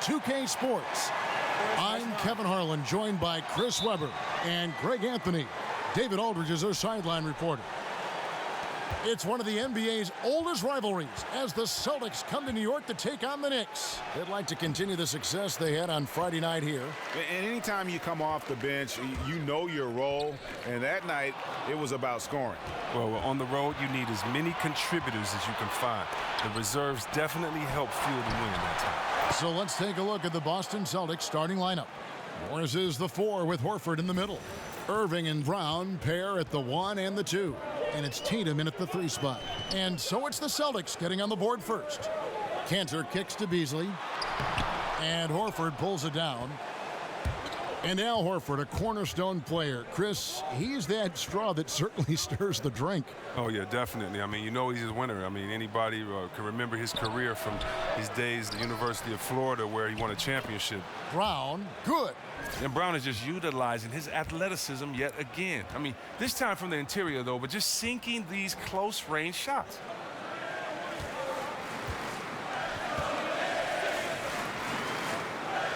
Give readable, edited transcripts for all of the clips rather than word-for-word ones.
2K Sports. I'm Kevin Harlan, joined by Chris Webber and Greg Anthony. David Aldridge is our sideline reporter. It's one of the NBA's oldest rivalries as the Celtics come to New York to take on the Knicks. They'd like to continue the success they had on Friday night here. And anytime you come off the bench, you know your role. And that night, it was about scoring. Well, on the road, you need as many contributors as you can find. The reserves definitely help fuel the win that time. So let's take a look at the Boston Celtics starting lineup. Morris is the 4 with Horford in the middle. Irving and Brown pair at the 1 and the 2. And it's Tatum in at the 3 spot. And so it's the Celtics getting on the board first. Cantor kicks to Beasley. And Horford pulls it down. And Al Horford, a cornerstone player. Chris, he's that straw that certainly stirs the drink. Oh, yeah, definitely. I mean, you know he's a winner. I mean, anybody can remember his career from his days at the University of Florida where he won a championship. Brown, good. And Brown is just utilizing his athleticism yet again. I mean, this time from the interior, though, but just sinking these close-range shots.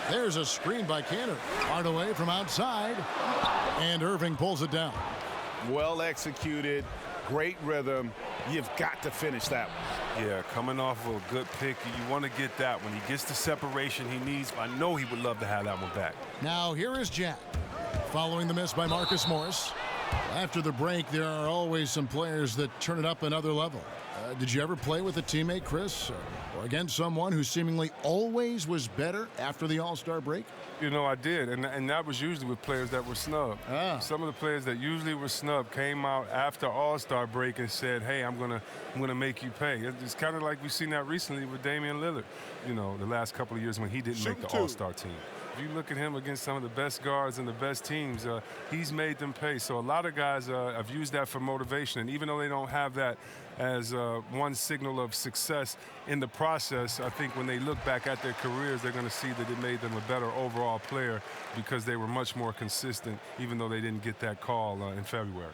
There's a screen by Cantor. Hardaway from outside. And Irving pulls it down. Well executed, great rhythm. You've got to finish that one. Yeah, coming off of a good pick, you want to get that. When he gets the separation he needs, I know he would love to have that one back. Now here is Jack. Following the miss by Marcus Morris. After the break, there are always some players that turn it up another level. Did you ever play with a teammate, Chris, or against someone who seemingly always was better after the All-Star break? You know, I did, and that was usually with players that were snubbed. Some of the players that usually were snubbed came out after All-Star break and said, hey, I'm gonna make you pay. It's kind of like we've seen that recently with Damian Lillard, you know, the last couple of years when he didn't make the All-Star team. If you look at him against some of the best guards and the best teams, he's made them pay. So a lot of guys have used that for motivation. And even though they don't have that as one signal of success in the process, I think when they look back at their careers, they're going to see that it made them a better overall player because they were much more consistent, even though they didn't get that call in February.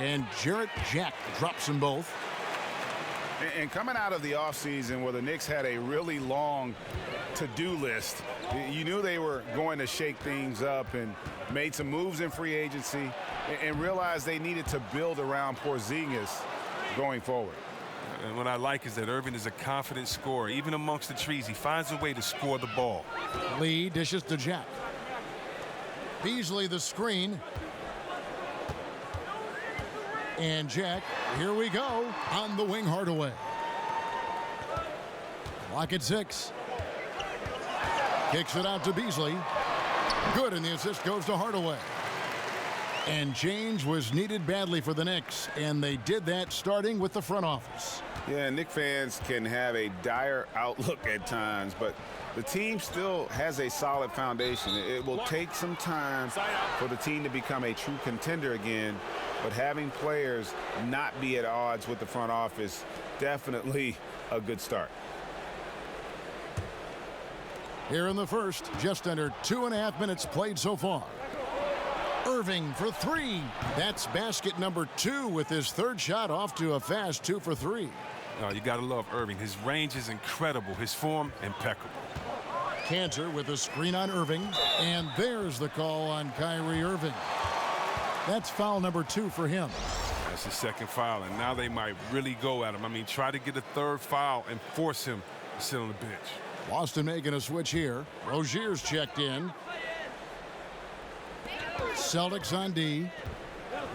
And Jarrett Jack drops them both. And coming out of the offseason where the Knicks had a really long to-do list, you knew they were going to shake things up and made some moves in free agency and realized they needed to build around Porzingis going forward. And what I like is that Irving is a confident scorer. Even amongst the trees, he finds a way to score the ball. Lee dishes to Jack. Beasley the screen. And Jack, here we go, on the wing Hardaway. Clock at 6. Kicks it out to Beasley. Good, and the assist goes to Hardaway. And change was needed badly for the Knicks, and they did that starting with the front office. Yeah, Knicks fans can have a dire outlook at times, but the team still has a solid foundation. It will take some time for the team to become a true contender again, but having players not be at odds with the front office, definitely a good start. Here in the first, just under 2.5 minutes played so far. Irving for 3. That's basket number 2 with his third shot off to a fast 2 for 3. You got to love Irving. His range is incredible. His form, impeccable. Cantor with a screen on Irving. And there's the call on Kyrie Irving. That's foul number 2 for him. That's his second foul, and now they might really go at him. I mean, try to get a third foul and force him to sit on the bench. Boston making a switch here. Rozier's checked in. Celtics on D.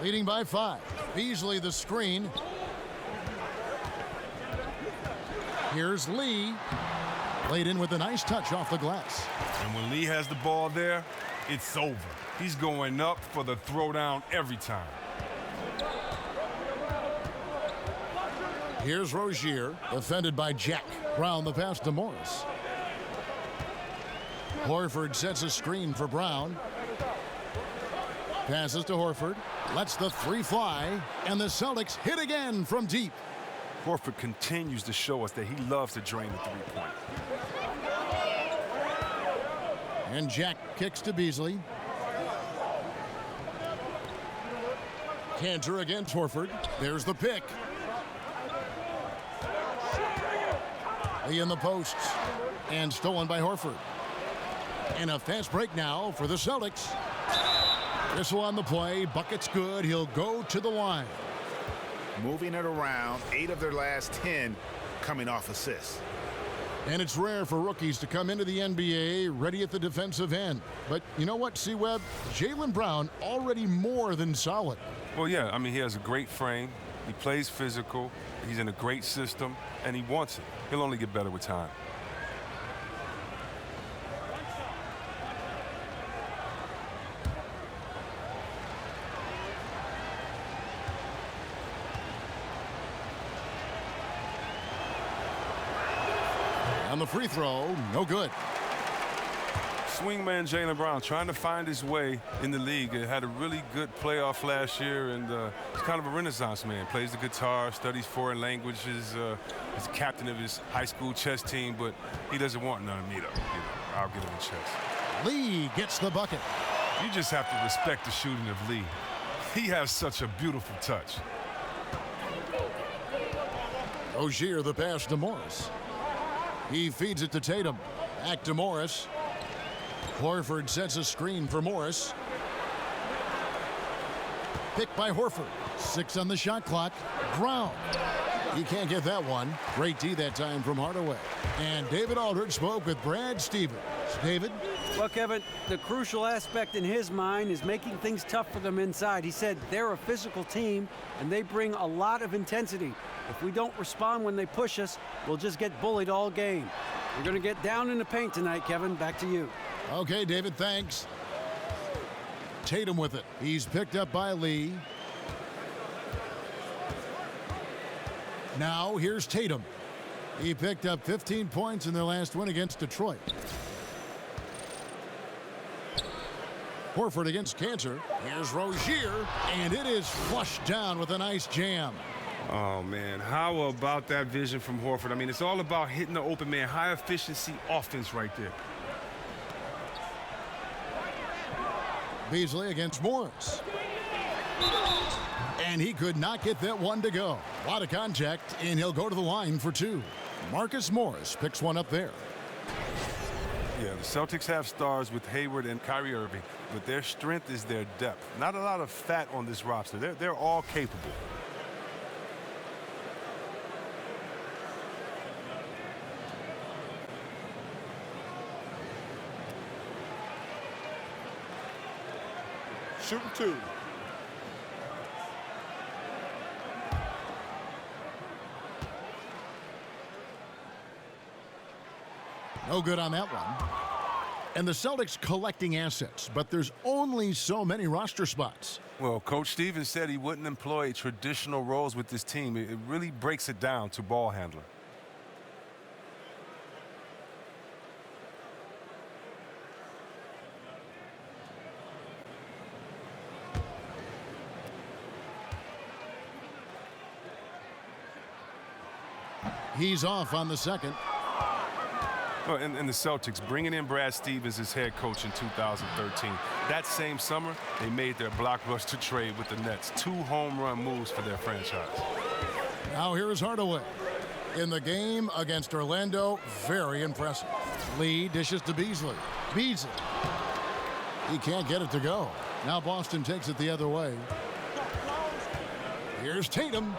Leading by 5. Beasley the screen. Here's Lee. Laid in with a nice touch off the glass. And when Lee has the ball there, it's over. He's going up for the throwdown every time. Here's Rozier, defended by Jack. Brown the pass to Morris. Horford sets a screen for Brown. Passes to Horford. Lets the 3 fly. And the Celtics hit again from deep. Horford continues to show us that he loves to drain the 3-point. And Jack kicks to Beasley. Cantor against Horford. There's the pick. Lee in the posts. And stolen by Horford. And a fast break now for the Celtics. Whistle on the play. Bucket's good. He'll go to the line. Moving it around. 8 of their last 10 coming off assists. And it's rare for rookies to come into the NBA ready at the defensive end. But you know what, C-Webb? Jaylen Brown already more than solid. Well, yeah, I mean, he has a great frame. He plays physical. He's in a great system, and he wants it. He'll only get better with time. On the free throw, no good. Swingman Jaylen Brown trying to find his way in the league. He had a really good playoff last year, and he's kind of a renaissance man. Plays the guitar, studies foreign languages. He's captain of his high school chess team, but he doesn't want none of me, though. I'll get him in chess. Lee gets the bucket. You just have to respect the shooting of Lee. He has such a beautiful touch. Rozier the pass to Morris. He feeds it to Tatum. Back to Morris. Horford sets a screen for Morris. Picked by Horford. 6 on the shot clock. Brown. He can't get that one. Great D that time from Hardaway. And David Aldridge spoke with Brad Stevens. David? Well, Kevin, the crucial aspect in his mind is making things tough for them inside. He said they're a physical team, and they bring a lot of intensity. If we don't respond when they push us, we'll just get bullied all game. We're going to get down in the paint tonight, Kevin. Back to you. Okay, David, thanks. Tatum with it. He's picked up by Lee. Now here's Tatum. He picked up 15 points in their last win against Detroit. Horford against Cantor. Here's Rozier, and it is flushed down with a nice jam. Oh, man, how about that vision from Horford? I mean, it's all about hitting the open man. High efficiency offense right there. Beasley against Morris. And he could not get that one to go. A lot of contact, and he'll go to the line for 2. Marcus Morris picks one up there. Yeah, the Celtics have stars with Hayward and Kyrie Irving, but their strength is their depth. Not a lot of fat on this roster. They're all capable. Shooting 2. No good on that one. And the Celtics collecting assets, but there's only so many roster spots. Well, Coach Stevens said he wouldn't employ traditional roles with this team. It really breaks it down to ball handler. He's off on the second. Well, and the Celtics bringing in Brad Stevens as head coach in 2013. That same summer, they made their blockbuster trade with the Nets. 2 home run moves for their franchise. Now here is Hardaway. In the game against Orlando, very impressive. Lee dishes to Beasley. Beasley. He can't get it to go. Now Boston takes it the other way. Here's Tatum.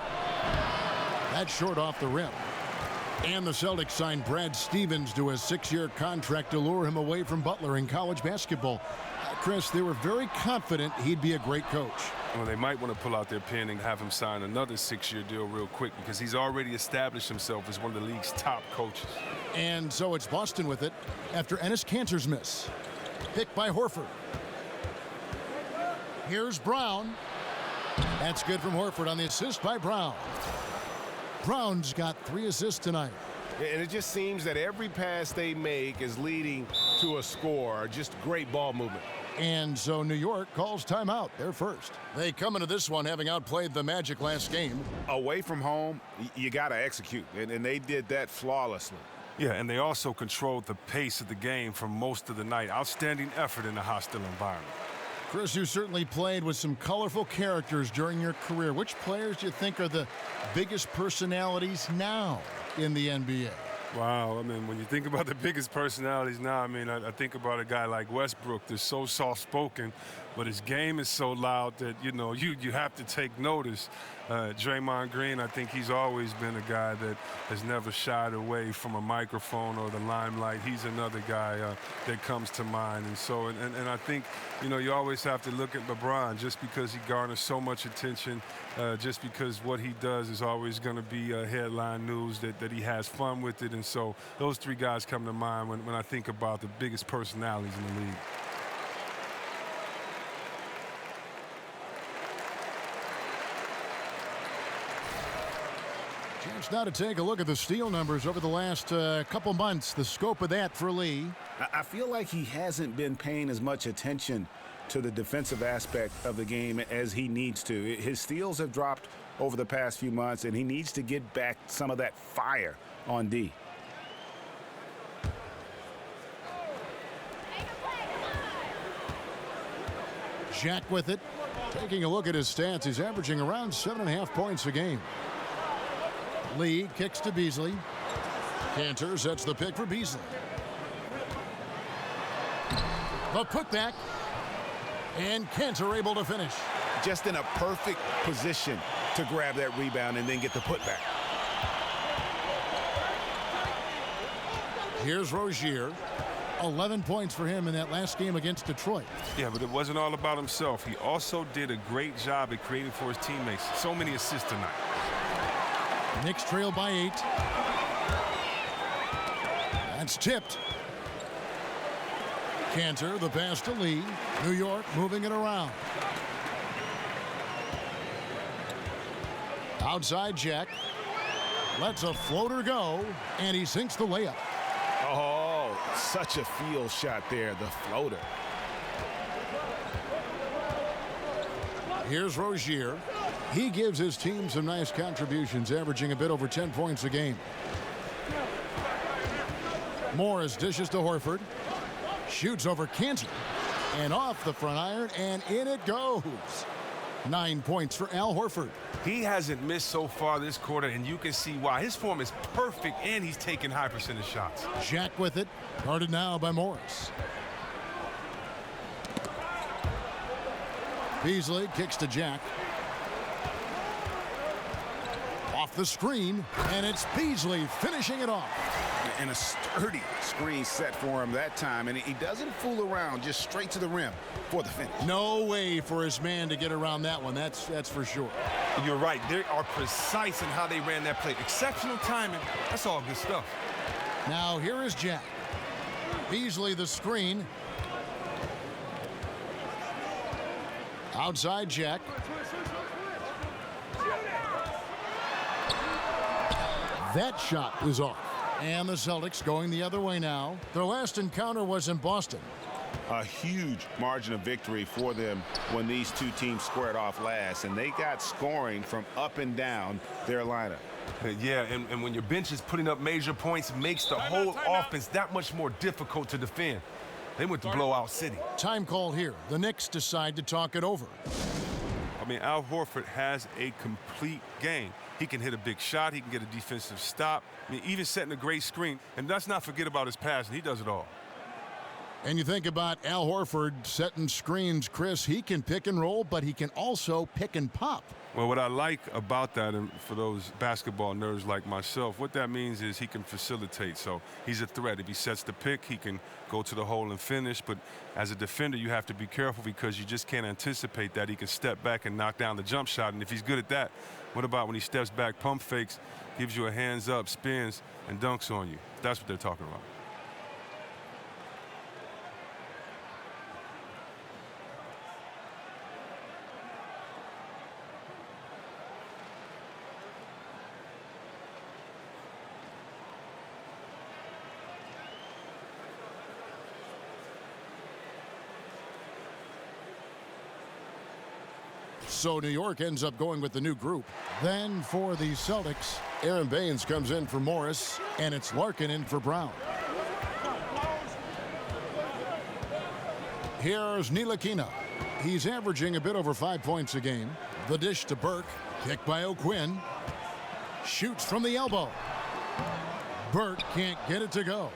That's short off the rim. And the Celtics signed Brad Stevens to a 6-year contract to lure him away from Butler in college basketball. Chris, they were very confident he'd be a great coach. Well, they might want to pull out their pen and have him sign another 6-year deal real quick because he's already established himself as one of the league's top coaches. And so it's Boston with it after Enes Kanter's miss. Picked by Horford. Here's Brown. That's good from Horford on the assist by Brown. Brown's got 3 assists tonight. And it just seems that every pass they make is leading to a score. Just great ball movement. And so New York calls timeout. They're first. They come into this one having outplayed the Magic last game. Away from home, you got to execute, and they did that flawlessly. Yeah, and they also controlled the pace of the game for most of the night. Outstanding effort in a hostile environment. Chris, you certainly played with some colorful characters during your career. Which players do you think are the biggest personalities now in the NBA? Wow, I mean, when you think about the biggest personalities now, I mean, I think about a guy like Westbrook that's so soft-spoken, but his game is so loud that, you know, you have to take notice. Draymond Green, I think he's always been a guy that has never shied away from a microphone or the limelight. He's another guy that comes to mind. And so, and I think, you know, you always have to look at LeBron just because he garners so much attention, just because what he does is always going to be headline news, that he has fun with it. And so those three guys come to mind when I think about the biggest personalities in the league. Chance now to take a look at the steal numbers over the last couple months. The scope of that for Lee. I feel like he hasn't been paying as much attention to the defensive aspect of the game as he needs to. His steals have dropped over the past few months, and he needs to get back some of that fire on D. Jack with it. Taking a look at his stats, he's averaging around 7.5 points a game. Lee kicks to Beasley. Cantor sets the pick for Beasley. The putback. And Cantor able to finish. Just in a perfect position to grab that rebound and then get the putback. Here's Rozier. 11 points for him in that last game against Detroit. Yeah, but it wasn't all about himself. He also did a great job at creating for his teammates. So many assists tonight. Knicks trail by 8. That's tipped. Cantor, the pass to Lee. New York moving it around. Outside Jack. Lets a floater go, and he sinks the layup. Oh, such a field shot there, the floater. Here's Rozier. He gives his team some nice contributions, averaging a bit over 10 points a game. Morris dishes to Horford. Shoots over Cantor. And off the front iron, and in it goes. 9 points for Al Horford. He hasn't missed so far this quarter, and you can see why. His form is perfect, and he's taking high percentage shots. Jack with it. Guarded now by Morris. Beasley kicks to Jack. Off the screen, and it's Beasley finishing it off. And a sturdy screen set for him that time, and he doesn't fool around, just straight to the rim for the finish. No way for his man to get around that one, that's for sure. You're right. They are precise in how they ran that play. Exceptional timing. That's all good stuff. Now here is Jack. Beasley the screen. Outside Jack. That shot is off. And the Celtics going the other way now. Their last encounter was in Boston. A huge margin of victory for them when these two teams squared off last, and they got scoring from up and down their lineup. Yeah, and when your bench is putting up major points, makes the whole offense that much more difficult to defend. They went to blowout city. Time call here. The Knicks decide to talk it over. I mean, Al Horford has a complete game. He can hit a big shot. He can get a defensive stop. I mean, even setting a great screen. And let's not forget about his passing. He does it all. And you think about Al Horford setting screens, Chris, he can pick and roll, but he can also pick and pop. Well, what I like about that, and for those basketball nerds like myself, what that means is he can facilitate. So he's a threat. If he sets the pick, he can go to the hole and finish. But as a defender, you have to be careful because you just can't anticipate that. He can step back and knock down the jump shot. And if he's good at that, what about when he steps back, pump fakes, gives you a hands up, spins, and dunks on you? That's what they're talking about. So New York ends up going with the new group. Then for the Celtics, Aaron Baines comes in for Morris, and it's Larkin in for Brown. Here's Ntilikina. He's averaging a bit over 5 points a game. The dish to Burke. Kick by O'Quinn. Shoots from the elbow. Burke can't get it to go.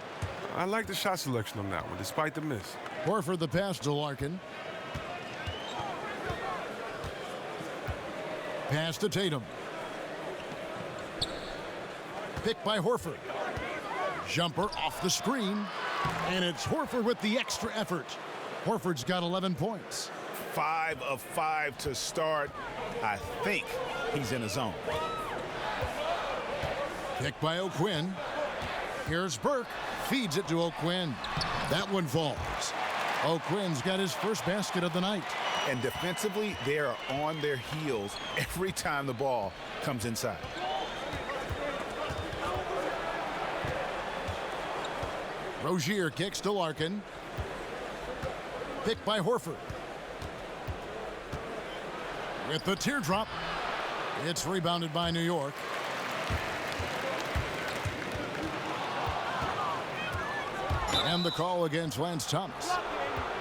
I like the shot selection on that one, despite the miss. Horford the pass to Larkin. Pass to Tatum. Picked by Horford. Jumper off the screen. And it's Horford with the extra effort. Horford's got 11 points. 5 of 5 to start. I think he's in a zone. Picked by O'Quinn. Here's Burke. Feeds it to O'Quinn. That one falls. O'Quinn's got his first basket of the night. And defensively, they are on their heels every time the ball comes inside. Rozier kicks to Larkin. Picked by Horford. With the teardrop, it's rebounded by New York. And the call against Lance Thomas.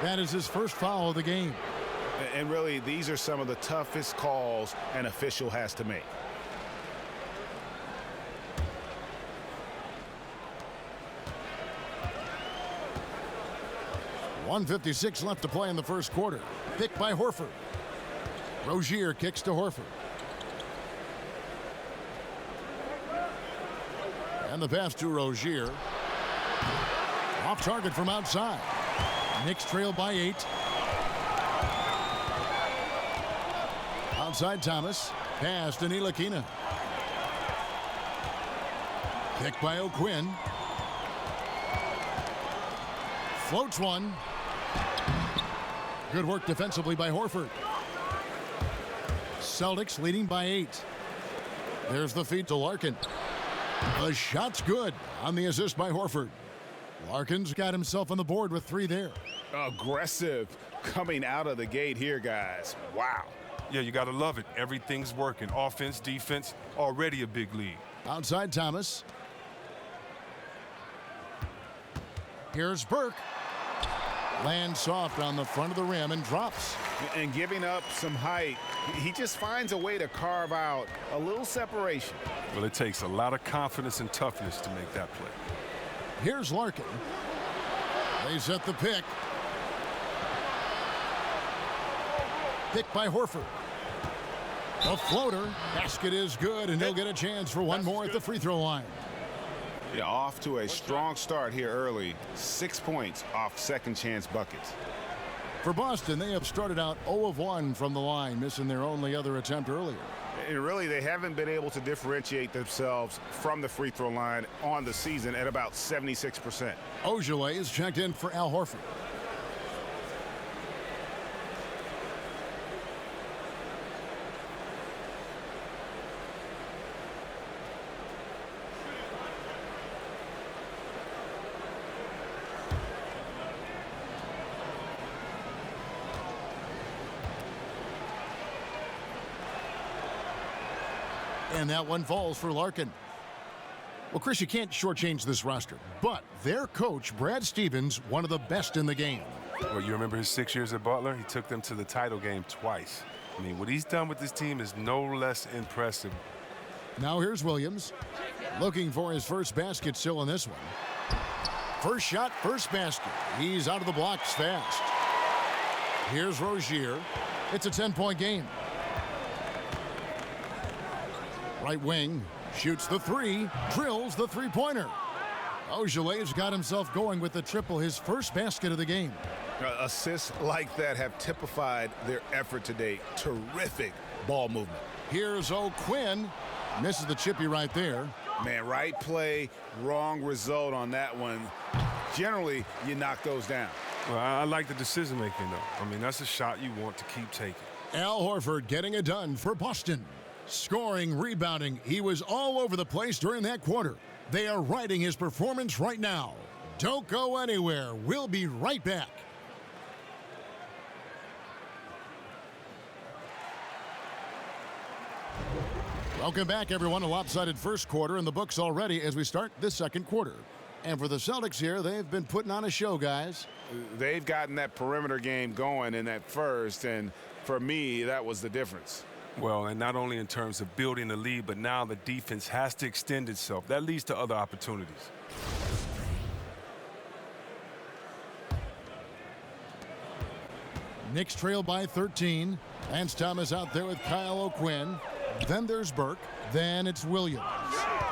That is his first foul of the game. And really, these are some of the toughest calls an official has to make. .156 left to play in the first quarter. Picked by Horford. Rozier kicks to Horford. And the pass to Rozier. Off target from outside. Knicks trail by 8. Outside Thomas. Pass to Ntilikina. Picked by O'Quinn. Floats one. Good work defensively by Horford. Celtics leading by 8. There's the feed to Larkin. The shot's good on the assist by Horford. Larkin's got himself on the board with 3 there. Aggressive coming out of the gate here, guys. Wow. Yeah, you got to love it. Everything's working. Offense, defense, already a big lead. Outside Thomas. Here's Burke. Lands soft on the front of the rim and drops. And giving up some height, he just finds a way to carve out a little separation. Well, it takes a lot of confidence and toughness to make that play. Here's Larkin. They set the pick. Picked by Horford. A floater. Basket is good, and he'll get a chance for one more at the free throw line. Yeah, off to a strong start here early. 6 points off second chance buckets. For Boston, they have started out 0 of 1 from the line, missing their only other attempt earlier. And really, they haven't been able to differentiate themselves from the free throw line on the season at about 76%. Ojale is checked in for Al Horford. And that one falls for Larkin. Well, Chris, you can't shortchange this roster, but their coach, Brad Stevens, one of the best in the game. Well, you remember his 6 years at Butler? He took them to the title game twice. I mean, what he's done with this team is no less impressive. Now here's Williams, looking for his first basket still in this one. First shot, first basket. He's out of the blocks fast. Here's Rozier. It's a 10-point game. Right wing, shoots the 3, drills the three-pointer. Ojale's got himself going with the triple, his first basket of the game. Assists like that have typified their effort today. Terrific ball movement. Here's O'Quinn. Misses the chippy right there. Man, right play, wrong result on that one. Generally, you knock those down. Well, I like the decision-making, though. I mean, that's a shot you want to keep taking. Al Horford getting it done for Boston. Scoring, rebounding. He was all over the place during that quarter. They are riding his performance right now. Don't go anywhere. We'll be right back. Welcome back, everyone. A lopsided first quarter in the books already as we start this second quarter. And for the Celtics here, they've been putting on a show, guys. They've gotten that perimeter game going in that first, and for me, that was the difference. Well, and not only in terms of building the lead, but now the defense has to extend itself. That leads to other opportunities. Knicks trail by 13. Lance Thomas out there with Kyle O'Quinn. Then there's Burke. Then it's Williams.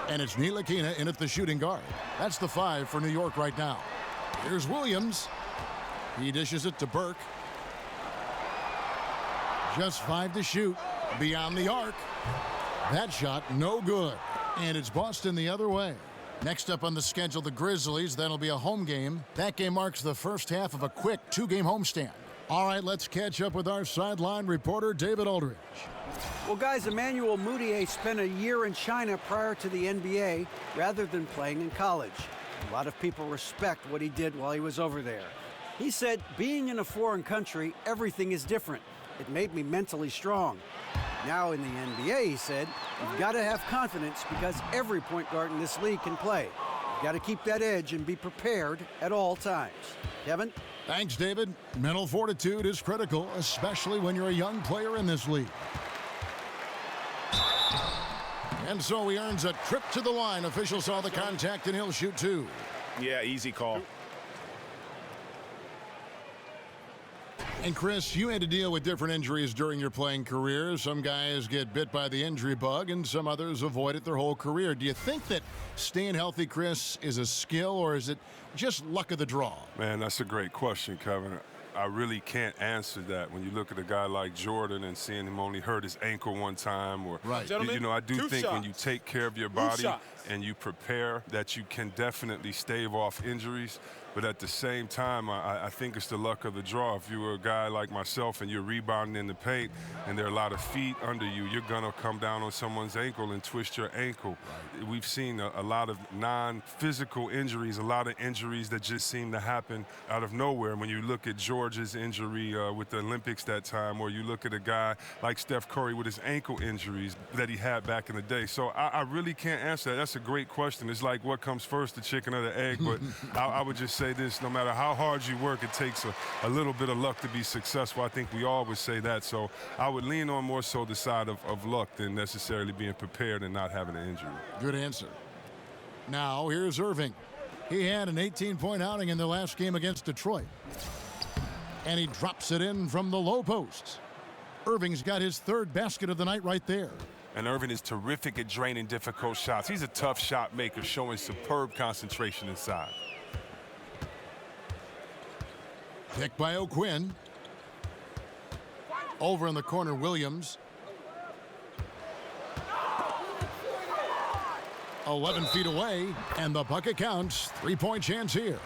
And it's Ntilikina in at the shooting guard. That's the 5 for New York right now. Here's Williams. He dishes it to Burke. Just 5 to shoot. Beyond the arc. That shot no good. And it's Boston the other way. Next up on the schedule, the Grizzlies. That'll be a home game. That game marks the first half of a quick 2-game homestand. All right, let's catch up with our sideline reporter, David Aldridge. Well, guys, Emmanuel Mudiay spent a year in China prior to the NBA rather than playing in college. A lot of people respect what he did while he was over there. He said, being in a foreign country, everything is different. It made me mentally strong. Now in the NBA, he said, you've got to have confidence because every point guard in this league can play. You've got to keep that edge and be prepared at all times. Kevin? Thanks, David. Mental fortitude is critical, especially when you're a young player in this league. And so he earns a trip to the line. Official saw the contact, and he'll shoot 2. Yeah, easy call. And Chris, you had to deal with different injuries during your playing career. Some guys get bit by the injury bug, and some others avoid it their whole career. Do you think that staying healthy, Chris, is a skill, or is it just luck of the draw? Man, that's a great question, Kevin. I really can't answer that when you look at a guy like Jordan and seeing him only hurt his ankle one time. Or, right. You know, I do think when you take care of your body and you prepare that you can definitely stave off injuries. But at the same time, I think it's the luck of the draw. If you were a guy like myself and you're rebounding in the paint and there are a lot of feet under you, you're going to come down on someone's ankle and twist your ankle. Right. We've seen a lot of non-physical injuries, a lot of injuries that just seem to happen out of nowhere. When you look at George's injury with the Olympics that time, or you look at a guy like Steph Curry with his ankle injuries that he had back in the day. So I really can't answer that. That's a great question. It's like what comes first, the chicken or the egg? But I would just say this, no matter how hard you work, it takes a little bit of luck to be successful. I think we all would say that. So I would lean on more so the side of luck than necessarily being prepared and not having an injury. Good answer. Now here's Irving. He had an 18-point outing in the last game against Detroit. And he drops it in from the low post. Irving's got his 3rd basket of the night right there. And Irving is terrific at draining difficult shots. He's a tough shot maker, showing superb concentration inside. Pick by O'Quinn. Over in the corner, Williams. 11 feet away, and the bucket counts. 3-point chance here.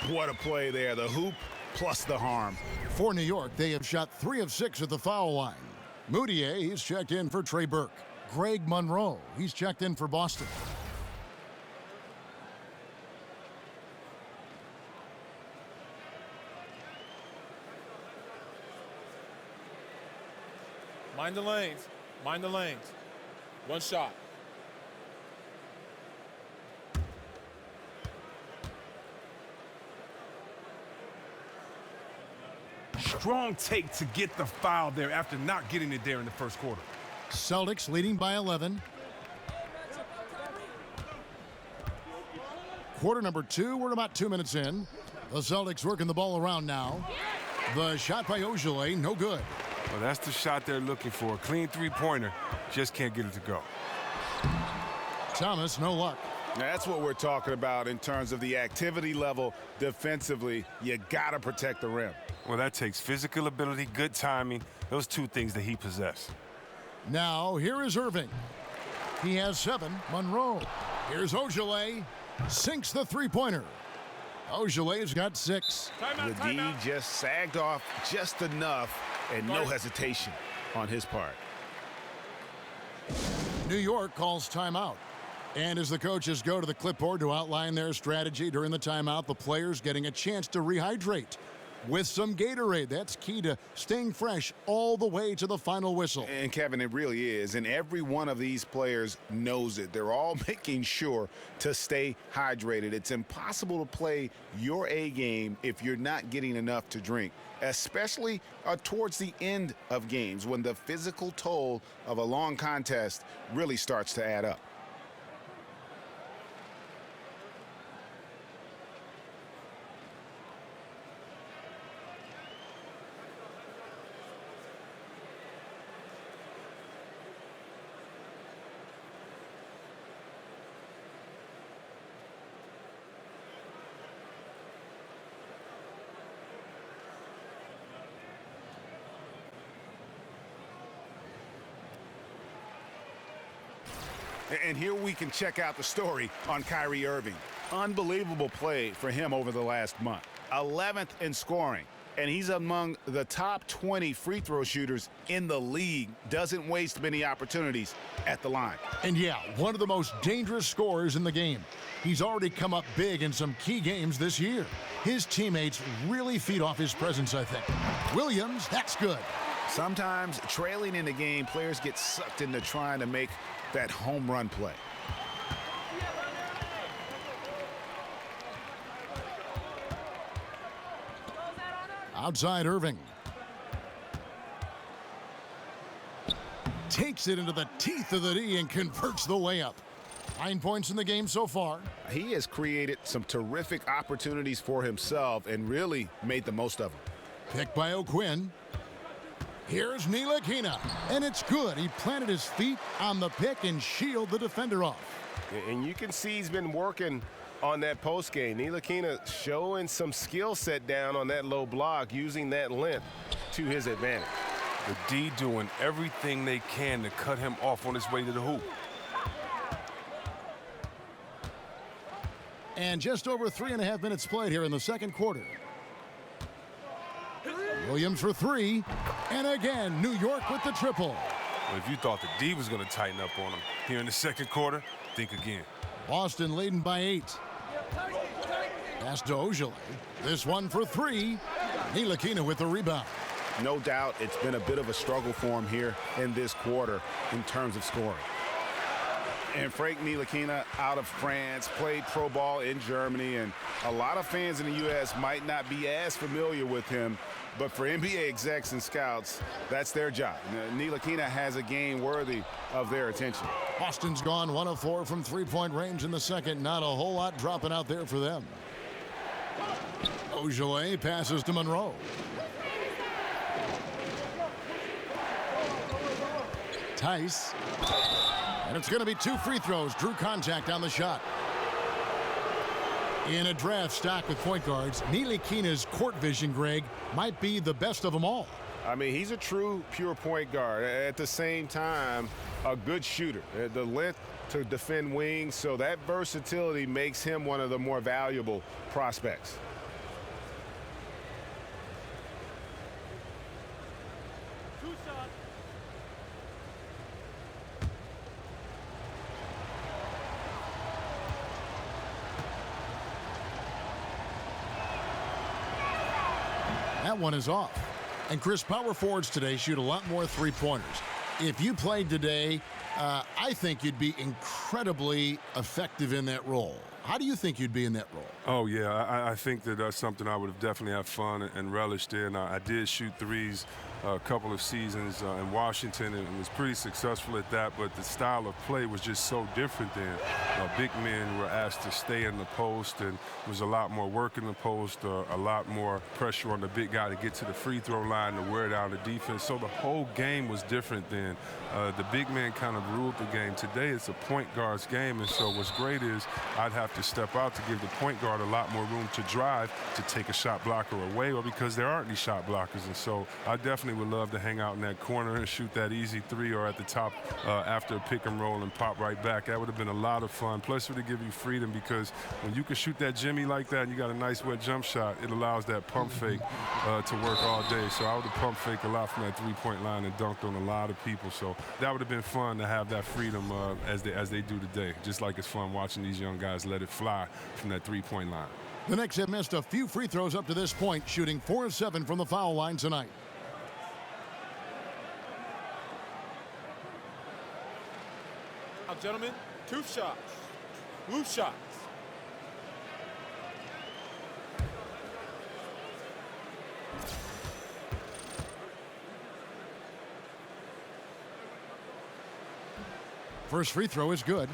What a play there. The hoop plus the harm. For New York, they have shot 3 of 6 at the foul line. Mudiay, he's checked in for Trey Burke. Greg Monroe, he's checked in for Boston. Mind the lanes. Mind the lanes. One shot. Strong take to get the foul there after not getting it there in the first quarter. Celtics leading by 11. Quarter number 2, we're about 2 minutes in. The Celtics working the ball around now. The shot by Ogilvy, no good. Well, that's the shot they're looking for. A clean 3-pointer. Just can't get it to go. Thomas, no luck. Now, that's what we're talking about in terms of the activity level defensively. You got to protect the rim. Well, that takes physical ability, good timing, those 2 things that he possesses. Now, here is Irving. He has 7. Monroe. Here's Ogilvy. Sinks the 3-pointer. Ogilvy's got 6. The D just sagged off just enough, and no hesitation on his part. New York calls timeout. And as the coaches go to the clipboard to outline their strategy during the timeout, the players getting a chance to rehydrate. with some Gatorade. That's key to staying fresh all the way to the final whistle. And, Kevin, it really is. And every one of these players knows it. They're all making sure to stay hydrated. It's impossible to play your A game if you're not getting enough to drink, especially towards the end of games when the physical toll of a long contest really starts to add up. And here we can check out the story on Kyrie Irving. Unbelievable play for him over the last month. 11th in scoring, and he's among the top 20 free throw shooters in the league. Doesn't waste many opportunities at the line. And yeah, one of the most dangerous scorers in the game. He's already come up big in some key games this year. His teammates really feed off his presence, I think. Williams, that's good. Sometimes trailing in the game, players get sucked into trying to make that home run play. Outside Irving. Takes it into the teeth of the D and converts the layup. 9 points in the game so far. He has created some terrific opportunities for himself and really made the most of them. Picked by O'Quinn. Here's Ntilikina, and it's good. He planted his feet on the pick and shielded the defender off. And you can see he's been working on that post game. Ntilikina showing some skill set down on that low block, using that length to his advantage. The D doing everything they can to cut him off on his way to the hoop. And just over 3.5 minutes played here in the second quarter. Williams for three, and again, New York with the triple. Well, if you thought the D was going to tighten up on him here in the second quarter, think again. Boston leading by 8. Pass to Ojale. This one for three. Ntilikina with the rebound. No doubt it's been a bit of a struggle for him here in this quarter in terms of scoring. And Frank Ntilikina out of France, played pro ball in Germany, and a lot of fans in the U.S. might not be as familiar with him, but for NBA execs and scouts, that's their job. Ntilikina has a game worthy of their attention. Boston's gone 1 of 4 from three-point range in the second. Not a whole lot dropping out there for them. Ojale passes to Monroe. Tice. And it's going to be 2 free throws. Drew contact on the shot. In a draft stocked with point guards, Ntilikina's court vision, Greg, might be the best of them all. I mean, he's a true pure point guard. At the same time, a good shooter. The length to defend wings, so that versatility makes him one of the more valuable prospects. That one is off. And Chris, power forwards today shoot a lot more three-pointers. If you played today, I think you'd be incredibly effective in that role. How do you think you'd be in that role? Oh, yeah, I think that that's something I would have definitely had fun and relished in. I did shoot threes a couple of seasons in Washington and was pretty successful at that, but the style of play was just so different then. Big men were asked to stay in the post, and there was a lot more work in the post, a lot more pressure on the big guy to get to the free throw line to wear down the defense. So the whole game was different then. The big man kind of ruled the game. Today it's a point guard's game, and so what's great is I'd have to step out to give the point guard a lot more room to drive, to take a shot blocker away, or because there aren't any shot blockers. And so I definitely would love to hang out in that corner and shoot that easy three, or at the top after a pick and roll and pop right back. That would have been a lot of fun. Plus it would give you freedom, because when you can shoot that Jimmy like that and you got a nice wet jump shot, it allows that pump fake to work all day. So I would have pump faked a lot from that three-point line and dunked on a lot of people. So that would have been fun to have that freedom as they do today. Just like it's fun watching these young guys let it fly from that three-point line. The Knicks have missed a few free throws up to this point, shooting 4 of 7 from the foul line tonight. Now, gentlemen, 2 shots. 2 shots. First free throw is good.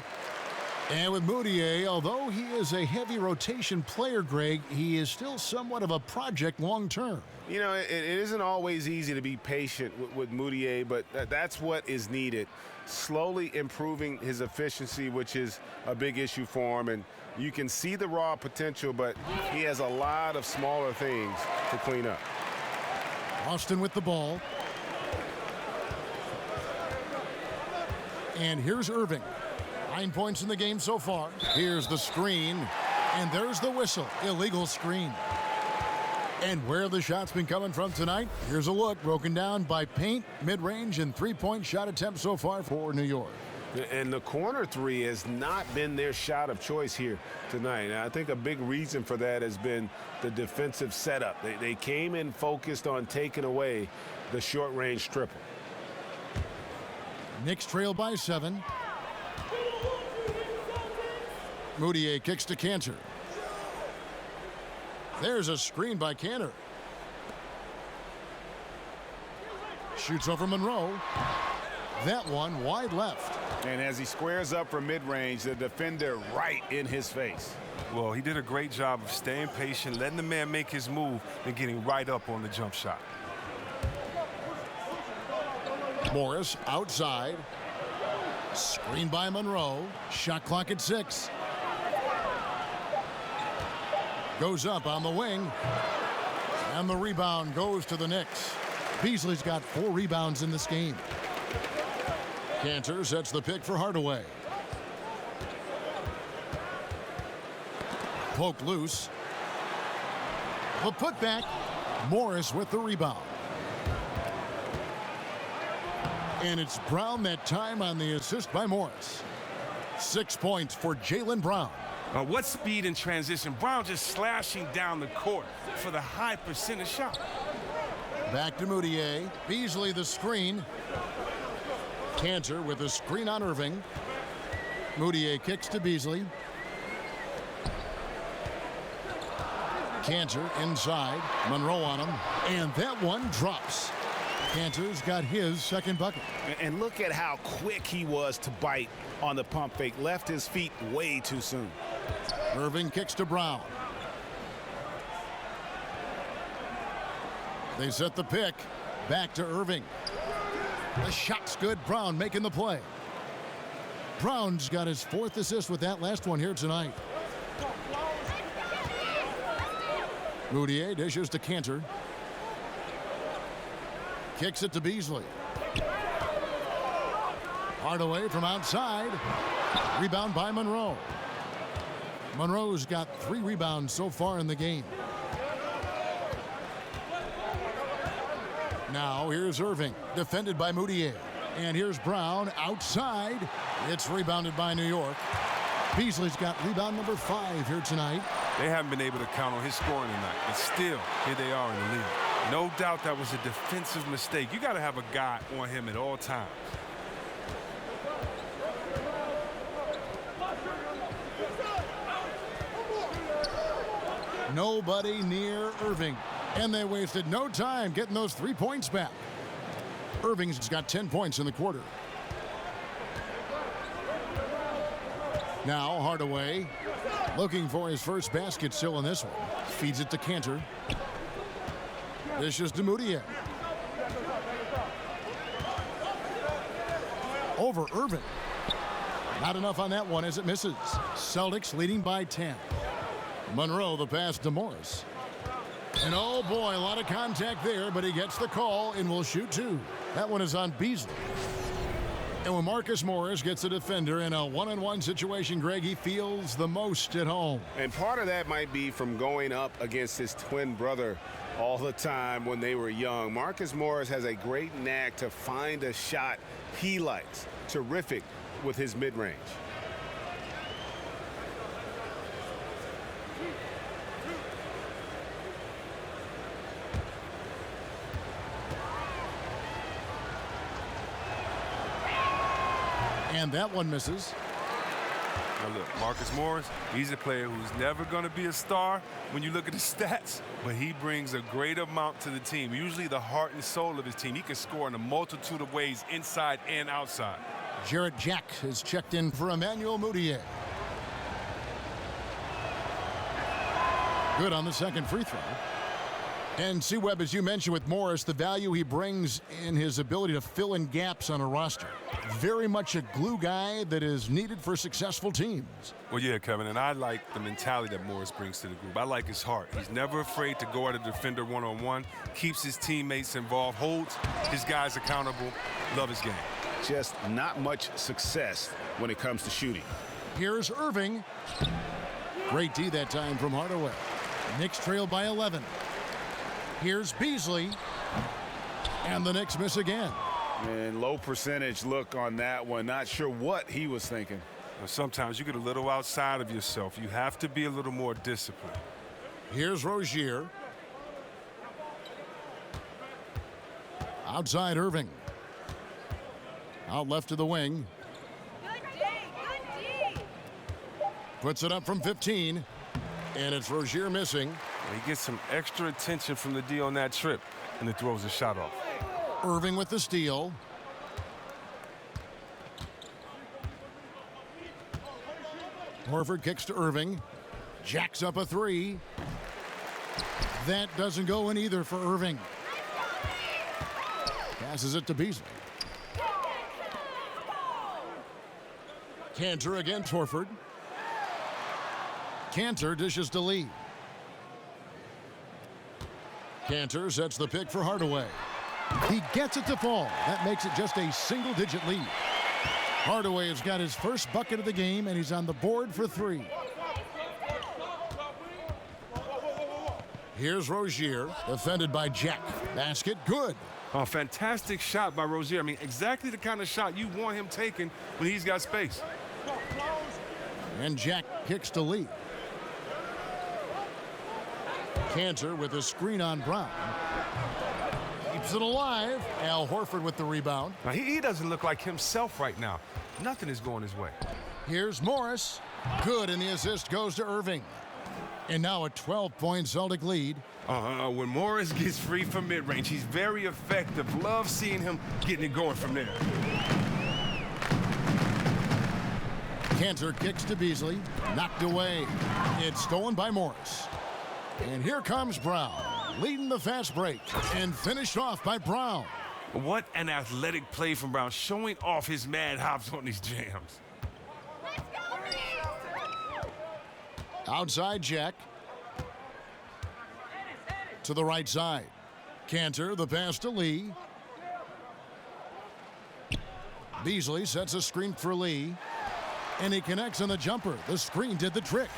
And with Moutier, although he is a heavy rotation player, Greg, he is still somewhat of a project long term. You know, it isn't always easy to be patient with Moutier, but that's what is needed. Slowly improving his efficiency, which is a big issue for him. And you can see the raw potential, but he has a lot of smaller things to clean up. Austin with the ball. And here's Irving. 9 points in the game so far. Here's the screen. And there's the whistle. Illegal screen. And where have the shots been coming from tonight? Here's a look broken down by paint, mid-range, and three-point shot attempts so far for New York. And the corner three has not been their shot of choice here tonight. And I think a big reason for that has been the defensive setup. They came in focused on taking away the short-range triple. Knicks trail by 7. Moutier kicks to Cantor. There's a screen by Cantor. Shoots over Monroe. That one wide left. And as he squares up from mid-range, the defender right in his face. Well, he did a great job of staying patient, letting the man make his move, and getting right up on the jump shot. Morris outside. Screen by Monroe. Shot clock at 6. Goes up on the wing. And the rebound goes to the Knicks. Beasley's got 4 rebounds in this game. Cantor sets the pick for Hardaway. Poke loose. The putback. Morris with the rebound. And it's Brown that time on the assist by Morris. 6 points for Jaylen Brown. What speed in transition. Brown just slashing down the court for the high percentage shot. Back to Moutier. Beasley the screen. Cantor with a screen on Irving. Moutier kicks to Beasley. Cantor inside. Monroe on him. And that one drops. Cantor's got his second bucket. And look at how quick he was to bite on the pump fake. Left his feet way too soon. Irving kicks to Brown. They set the pick. Back to Irving. The shot's good. Brown making the play. Brown's got his 4th assist with that last one here tonight. Moutier dishes to Cantor. Kicks it to Beasley. Hardaway from outside. Rebound by Monroe. Monroe's got 3 rebounds so far in the game. Now here's Irving, defended by Moutier. And here's Brown outside. It's rebounded by New York. Beasley's got rebound number 5 here tonight. They haven't been able to count on his scoring tonight, but still, here they are in the lead. No doubt that was a defensive mistake. You got to have a guy on him at all times. Nobody near Irving. And they wasted no time getting those 3 points back. Irving's got 10 points in the quarter. Now Hardaway looking for his first basket still in this one. Feeds it to Cantor. Dishes to Moutier. Over Irving. Not enough on that one as it misses. Celtics leading by 10. Monroe the pass to Morris. And oh boy, a lot of contact there, but he gets the call and will shoot 2. That one is on Beasley. And when Marcus Morris gets a defender in a one-on-one situation, Greg, he feels the most at home. And part of that might be from going up against his twin brother all the time when they were young. Marcus Morris has a great knack to find a shot he likes. Terrific with his mid-range. And that one misses. Now look, Marcus Morris, he's a player who's never going to be a star when you look at his stats, but he brings a great amount to the team, usually the heart and soul of his team. He can score in a multitude of ways, inside and outside. Jarrett Jack is checked in for Emmanuel Mudiay. Good on the second free throw. And C-Webb, as you mentioned with Morris, the value he brings in his ability to fill in gaps on a roster. Very much a glue guy that is needed for successful teams. Well, yeah, Kevin, and I like the mentality that Morris brings to the group. I like his heart. He's never afraid to go at a defender one-on-one, keeps his teammates involved, holds his guys accountable, love his game. Just not much success when it comes to shooting. Here's Irving. Great D that time from Hardaway. Knicks trail by 11. Here's Beasley. And the Knicks miss again. And low percentage look on that one. Not sure what he was thinking. Well, sometimes you get a little outside of yourself. You have to be a little more disciplined. Here's Rozier. Outside Irving. Out left to the wing. Puts it up from 15. And it's Rozier missing. He gets some extra attention from the D on that trip, and it throws a shot off. Irving with the steal. Horford kicks to Irving. Jacks up a three. That doesn't go in either for Irving. Passes it to Beasley. Cantor against Horford. Cantor dishes to Lee. Cantor sets the pick for Hardaway. He gets it to fall. That makes it just a single-digit lead. Hardaway has got his first bucket of the game, and he's on the board for three. Here's Rozier, defended by Jack. Basket, good. A fantastic shot by Rozier. I mean, exactly the kind of shot you want him taking when he's got space. And Jack kicks to Lee. Cantor with a screen on Brown. Keeps it alive. Al Horford with the rebound. Now, he doesn't look like himself right now. Nothing is going his way. Here's Morris. Good, and the assist goes to Irving. And now a 12-point Celtic lead. When Morris gets free from mid-range, he's very effective. Love seeing him getting it going from there. Cantor kicks to Beasley. Knocked away. It's stolen by Morris. And here comes Brown, leading the fast break, and finished off by Brown. What an athletic play from Brown, showing off his mad hops on these jams. Outside Jack. To the right side. Cantor, the pass to Lee. Beasley sets a screen for Lee. And he connects on the jumper. The screen did the trick.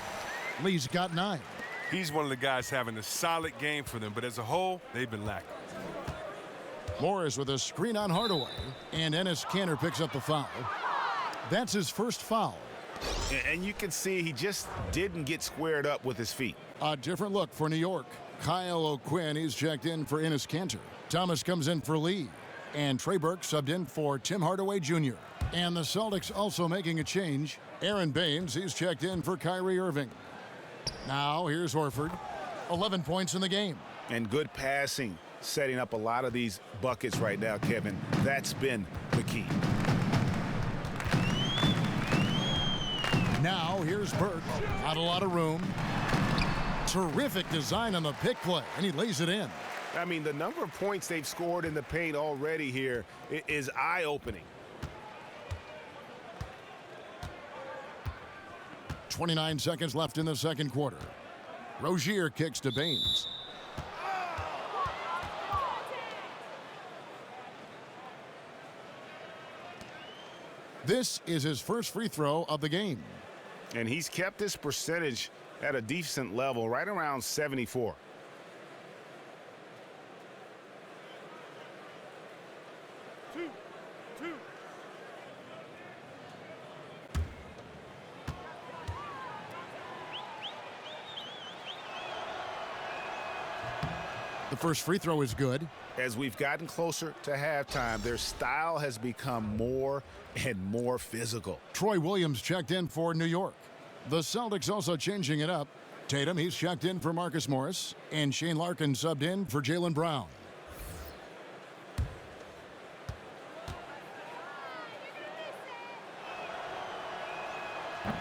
Lee's got 9. He's one of the guys having a solid game for them, but as a whole, they've been lacking. Morris with a screen on Hardaway, and Enes Kanter picks up the foul. That's his first foul. And you can see he just didn't get squared up with his feet. A different look for New York. Kyle O'Quinn, he's checked in for Enes Kanter. Thomas comes in for Lee, and Trey Burke subbed in for Tim Hardaway Jr. And the Celtics also making a change. Aaron Baines, he's checked in for Kyrie Irving. Now, here's Horford. 11 points in the game. And good passing, setting up a lot of these buckets right now, Kevin. That's been the key. Now, here's Burke. Not a lot of room. Terrific design on the pick play, and he lays it in. I mean, the number of points they've scored in the paint already here is eye-opening. 29 seconds left in the second quarter. Rozier kicks to Baines. This is his first free throw of the game. And he's kept this percentage at a decent level, right around 74. The first free throw is good. As we've gotten closer to halftime, their style has become more and more physical. Troy Williams checked in for New York. The Celtics also changing it up. Tatum, he's checked in for Marcus Morris. And Shane Larkin subbed in for Jaylen Brown.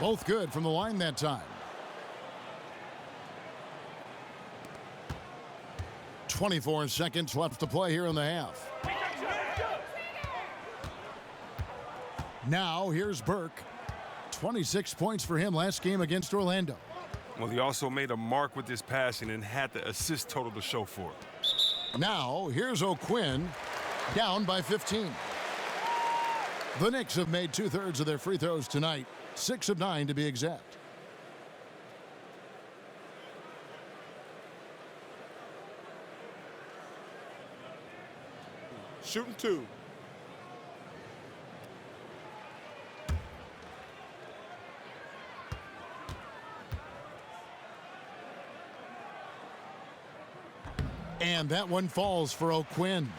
Both good from the line that time. 24 seconds left to play here in the half. Now here's Burke. 26 points for him last game against Orlando. Well, he also made a mark with his passing and had the assist total to show for it. Now here's O'Quinn, down by 15. The Knicks have made 2/3 of their free throws tonight, 6 of 9 to be exact. Shooting 2. And that one falls for O'Quinn.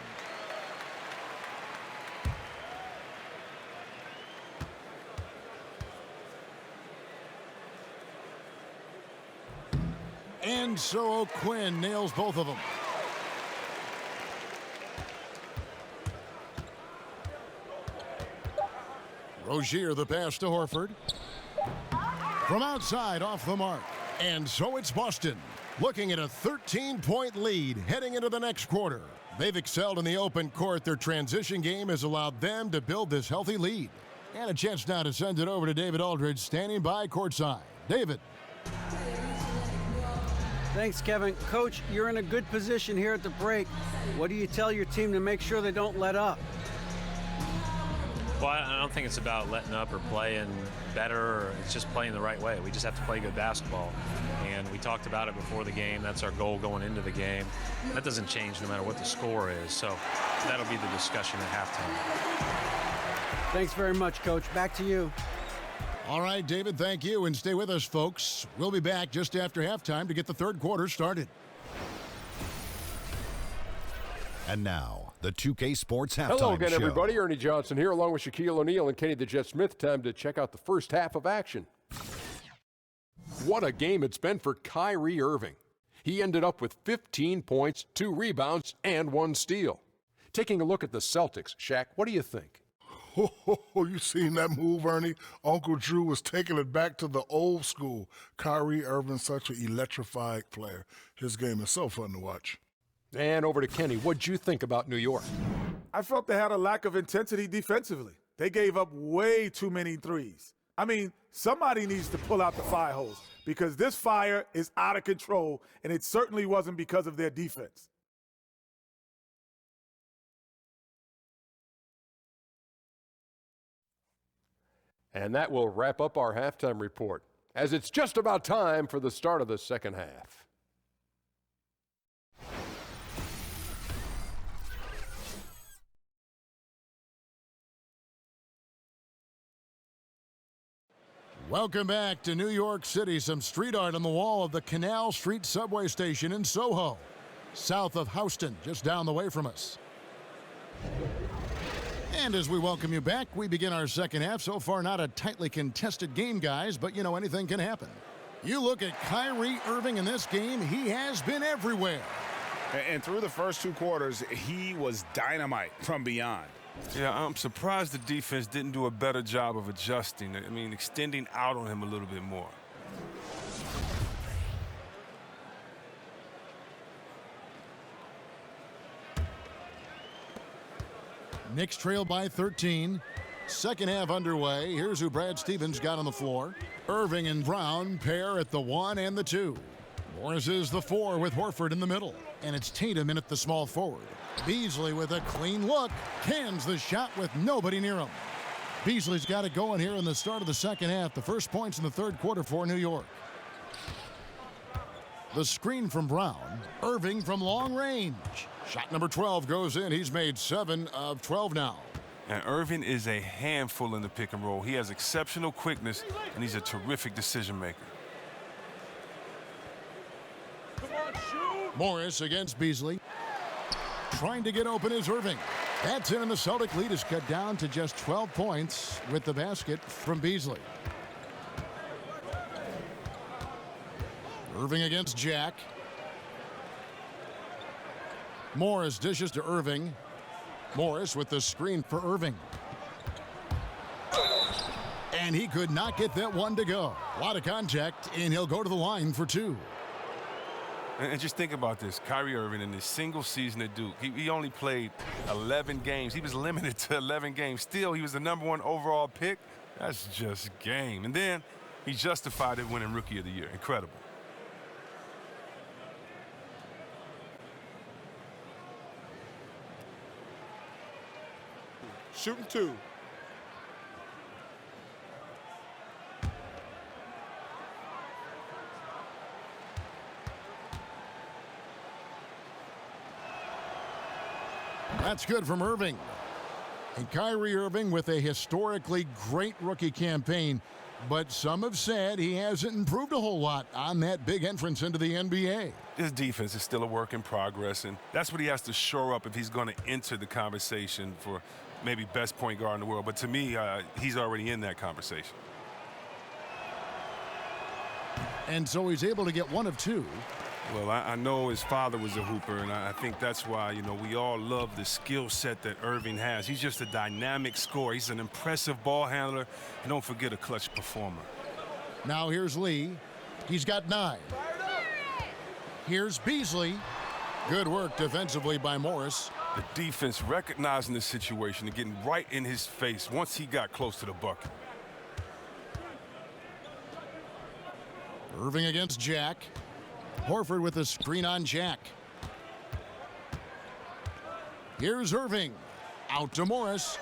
And so O'Quinn nails both of them. Rozier the pass to Horford. From outside off the mark. And so it's Boston looking at a 13-point lead heading into the next quarter. They've excelled in the open court. Their transition game has allowed them to build this healthy lead. And a chance now to send it over to David Aldridge standing by courtside. David. Thanks, Kevin. Coach, you're in a good position here at the break. What do you tell your team to make sure they don't let up? Well, I don't think it's about letting up or playing better, or it's just playing the right way. We just have to play good basketball. And we talked about it before the game. That's our goal going into the game. That doesn't change no matter what the score is. So that'll be the discussion at halftime. Thanks very much, Coach. Back to you. All right, David, thank you. And stay with us, folks. We'll be back just after halftime to get the third quarter started. And now, the 2K Sports Halftime Hello again, Show. everybody. Ernie Johnson here, along with Shaquille O'Neal and Kenny the Jet Smith. Time to check out the first half of action. What a game it's been for Kyrie Irving. He ended up with 15 points, 2 rebounds, and 1 steal. Taking a look at the Celtics, Shaq, what do you think? Oh, you seen that move, Ernie? Uncle Drew was taking it back to the old school. Kyrie Irving's such an electrified player. His game is so fun to watch. And over to Kenny. What'd you think about New York? I felt they had a lack of intensity defensively. They gave up way too many threes. I mean, somebody needs to pull out the fire hose because this fire is out of control, and it certainly wasn't because of their defense. And that will wrap up our halftime report, as it's just about time for the start of the second half. Welcome back to New York City. Some street art on the wall of the Canal Street subway station in Soho, south of Houston, just down the way from us. And as we welcome you back, we begin our second half. So far, not a tightly contested game, guys, but you know, anything can happen. You look at Kyrie Irving in this game, he has been everywhere. And through the first 2 quarters, he was dynamite from beyond. Yeah, I'm surprised the defense didn't do a better job of adjusting. I mean, extending out on him a little bit more. Knicks trail by 13. Second half underway. Here's who Brad Stevens got on the floor. Irving and Brown pair at the 1 and the 2. Morris is the 4 with Horford in the middle. And it's Tatum in at the small forward. Beasley with a clean look. Cans the shot with nobody near him. Beasley's got it going here in the start of the second half. The first points in the third quarter for New York. The screen from Brown. Irving from long range. Shot number 12 goes in. He's made 7 of 12 now. And Irving is a handful in the pick and roll. He has exceptional quickness, and he's a terrific decision maker. Morris against Beasley. Trying to get open is Irving. That's in, and the Celtic lead is cut down to just 12 points with the basket from Beasley. Irving against Jack. Morris dishes to Irving. Morris with the screen for Irving. And he could not get that one to go. A lot of contact, and he'll go to the line for two. And just think about this. Kyrie Irving in his single season at Duke, he only played 11 games. He was limited to 11 games. Still, he was the #1 overall pick. That's just game. And then he justified it winning Rookie of the Year. Incredible. Shooting two. That's good from Irving. And Kyrie Irving with a historically great rookie campaign, but some have said he hasn't improved a whole lot on that big entrance into the NBA. His defense is still a work in progress, and that's what he has to shore up if he's going to enter the conversation for maybe best point guard in the world. But to me, he's already in that conversation. And so he's able to get one of two. Well, I know his father was a hooper, and I think that's why, we all love the skill set that Irving has. He's just a dynamic scorer. He's an impressive ball handler, and don't forget a clutch performer. Now here's Lee. He's got 9. Here's Beasley. Good work defensively by Morris. The defense recognizing the situation and getting right in his face once he got close to the bucket. Irving against Jack. Horford with a screen on Jack. Here's Irving. Out to Morris.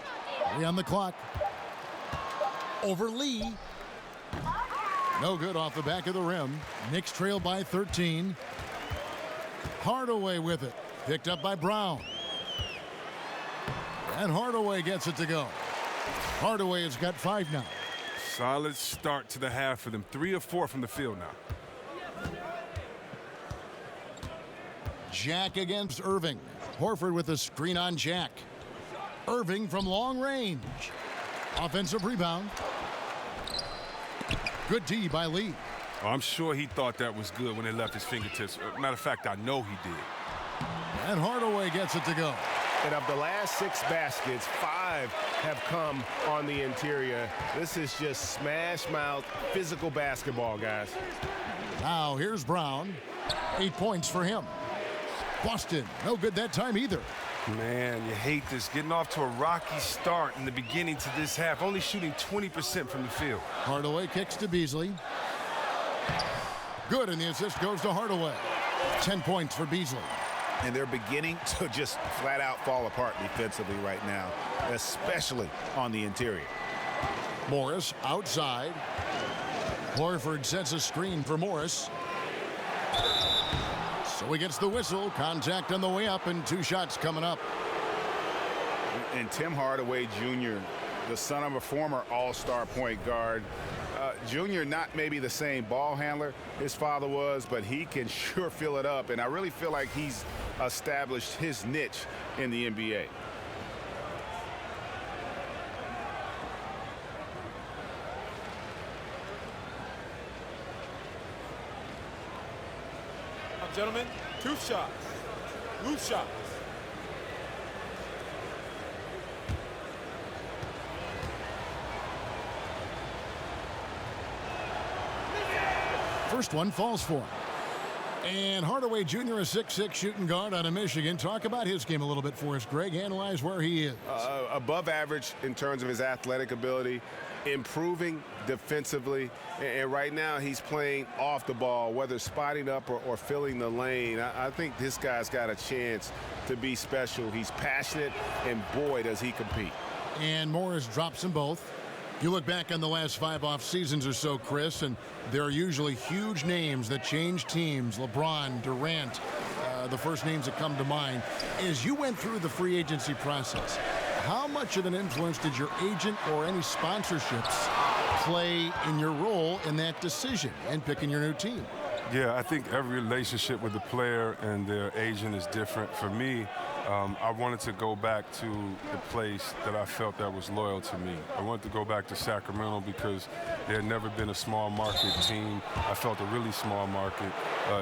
3 on the clock. Over Lee. No good off the back of the rim. Knicks trail by 13. Hardaway with it. Picked up by Brown. And Hardaway gets it to go. Hardaway has got 5 now. Solid start to the half for them. 3 of 4 from the field now. Jack against Irving. Horford with a screen on Jack. Irving from long range. Offensive rebound. Good D by Lee. Oh, I'm sure he thought that was good when it left his fingertips. Matter of fact, I know he did. And Hardaway gets it to go. And of the last 6 baskets, 5 have come on the interior. This is just smash mouth physical basketball, guys. Now here's Brown. 8 points for him. Boston, no good that time either. Man, you hate this. Getting off to a rocky start in the beginning to this half. Only shooting 20% from the field. Hardaway kicks to Beasley. Good, and the assist goes to Hardaway. 10 points for Beasley. And they're beginning to just flat out fall apart defensively right now, especially on the interior. Morris outside. Horford sets a screen for Morris. So he gets the whistle. Contact on the way up, and 2 shots coming up. And Tim Hardaway Jr., the son of a former all-star point guard. Junior, not maybe the same ball handler his father was, but he can sure fill it up. And I really feel like he's established his niche in the NBA. Gentlemen, 2 shots. Loose shots. First one falls for him. And Hardaway Jr., a 6'6" shooting guard out of Michigan. Talk about his game a little bit for us, Greg. Analyze where he is. Above average in terms of his athletic ability, improving defensively, and right now he's playing off the ball, whether spotting up or filling the lane. I think this guy's got a chance to be special. He's passionate, and boy, does he compete. And Morris drops them both. You look back on the last 5 off seasons or so, Chris, and there are usually huge names that change teams. LeBron, Durant, the first names that come to mind. As you went through the free agency process, how much of an influence did your agent or any sponsorships play in your role in that decision and picking your new team? Yeah, I think every relationship with the player and their agent is different. For me, I wanted to go back to the place that I felt that was loyal to me. I wanted to go back to Sacramento because there had never been a small market team. I felt a really small market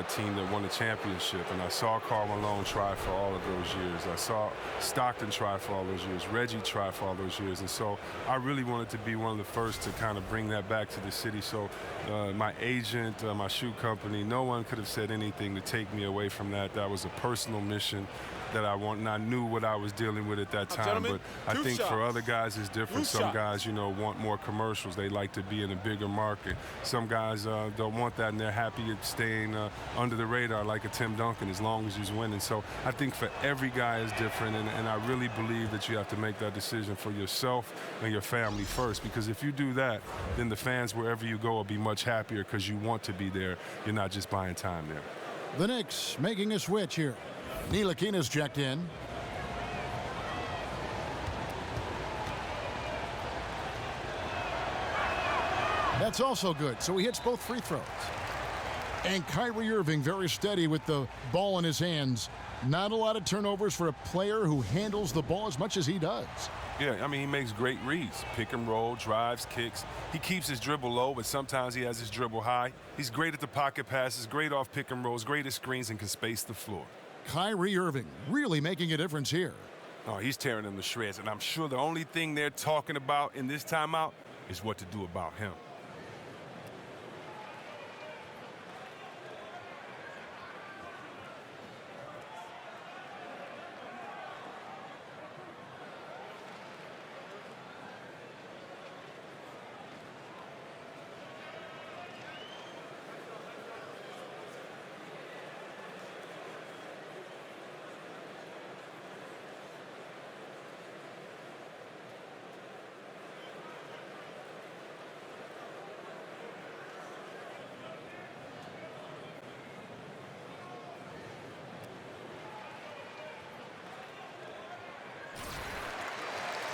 team that won a championship. And I saw Karl Malone try for all of those years. I saw Stockton try for all those years. Reggie try for all those years. And so I really wanted to be one of the first to kind of bring that back to the city. So my agent, my shoe company, no one could have said anything to take me away from that. That was a personal mission that I want, and I knew what I was dealing with at that time. But I think for other guys it's different. Some guys, want more commercials. They like to be in a bigger market. Some guys don't want that, and they're happy at staying under the radar like a Tim Duncan as long as he's winning. So I think for every guy is different, and I really believe that you have to make that decision for yourself and your family first, because if you do that, then the fans wherever you go will be much happier because you want to be there. You're not just buying time there. The Knicks making a switch here. Ntilikina's checked in. That's also good, so he hits both free throws. And Kyrie Irving very steady with the ball in his hands. Not a lot of turnovers for a player who handles the ball as much as he does. Yeah, I mean, he makes great reads. Pick and roll, drives, kicks. He keeps his dribble low, but sometimes he has his dribble high. He's great at the pocket passes, great off pick and rolls, great at screens, and can space the floor. Kyrie Irving really making a difference here. Oh, he's tearing them to shreds, and I'm sure the only thing they're talking about in this timeout is what to do about him.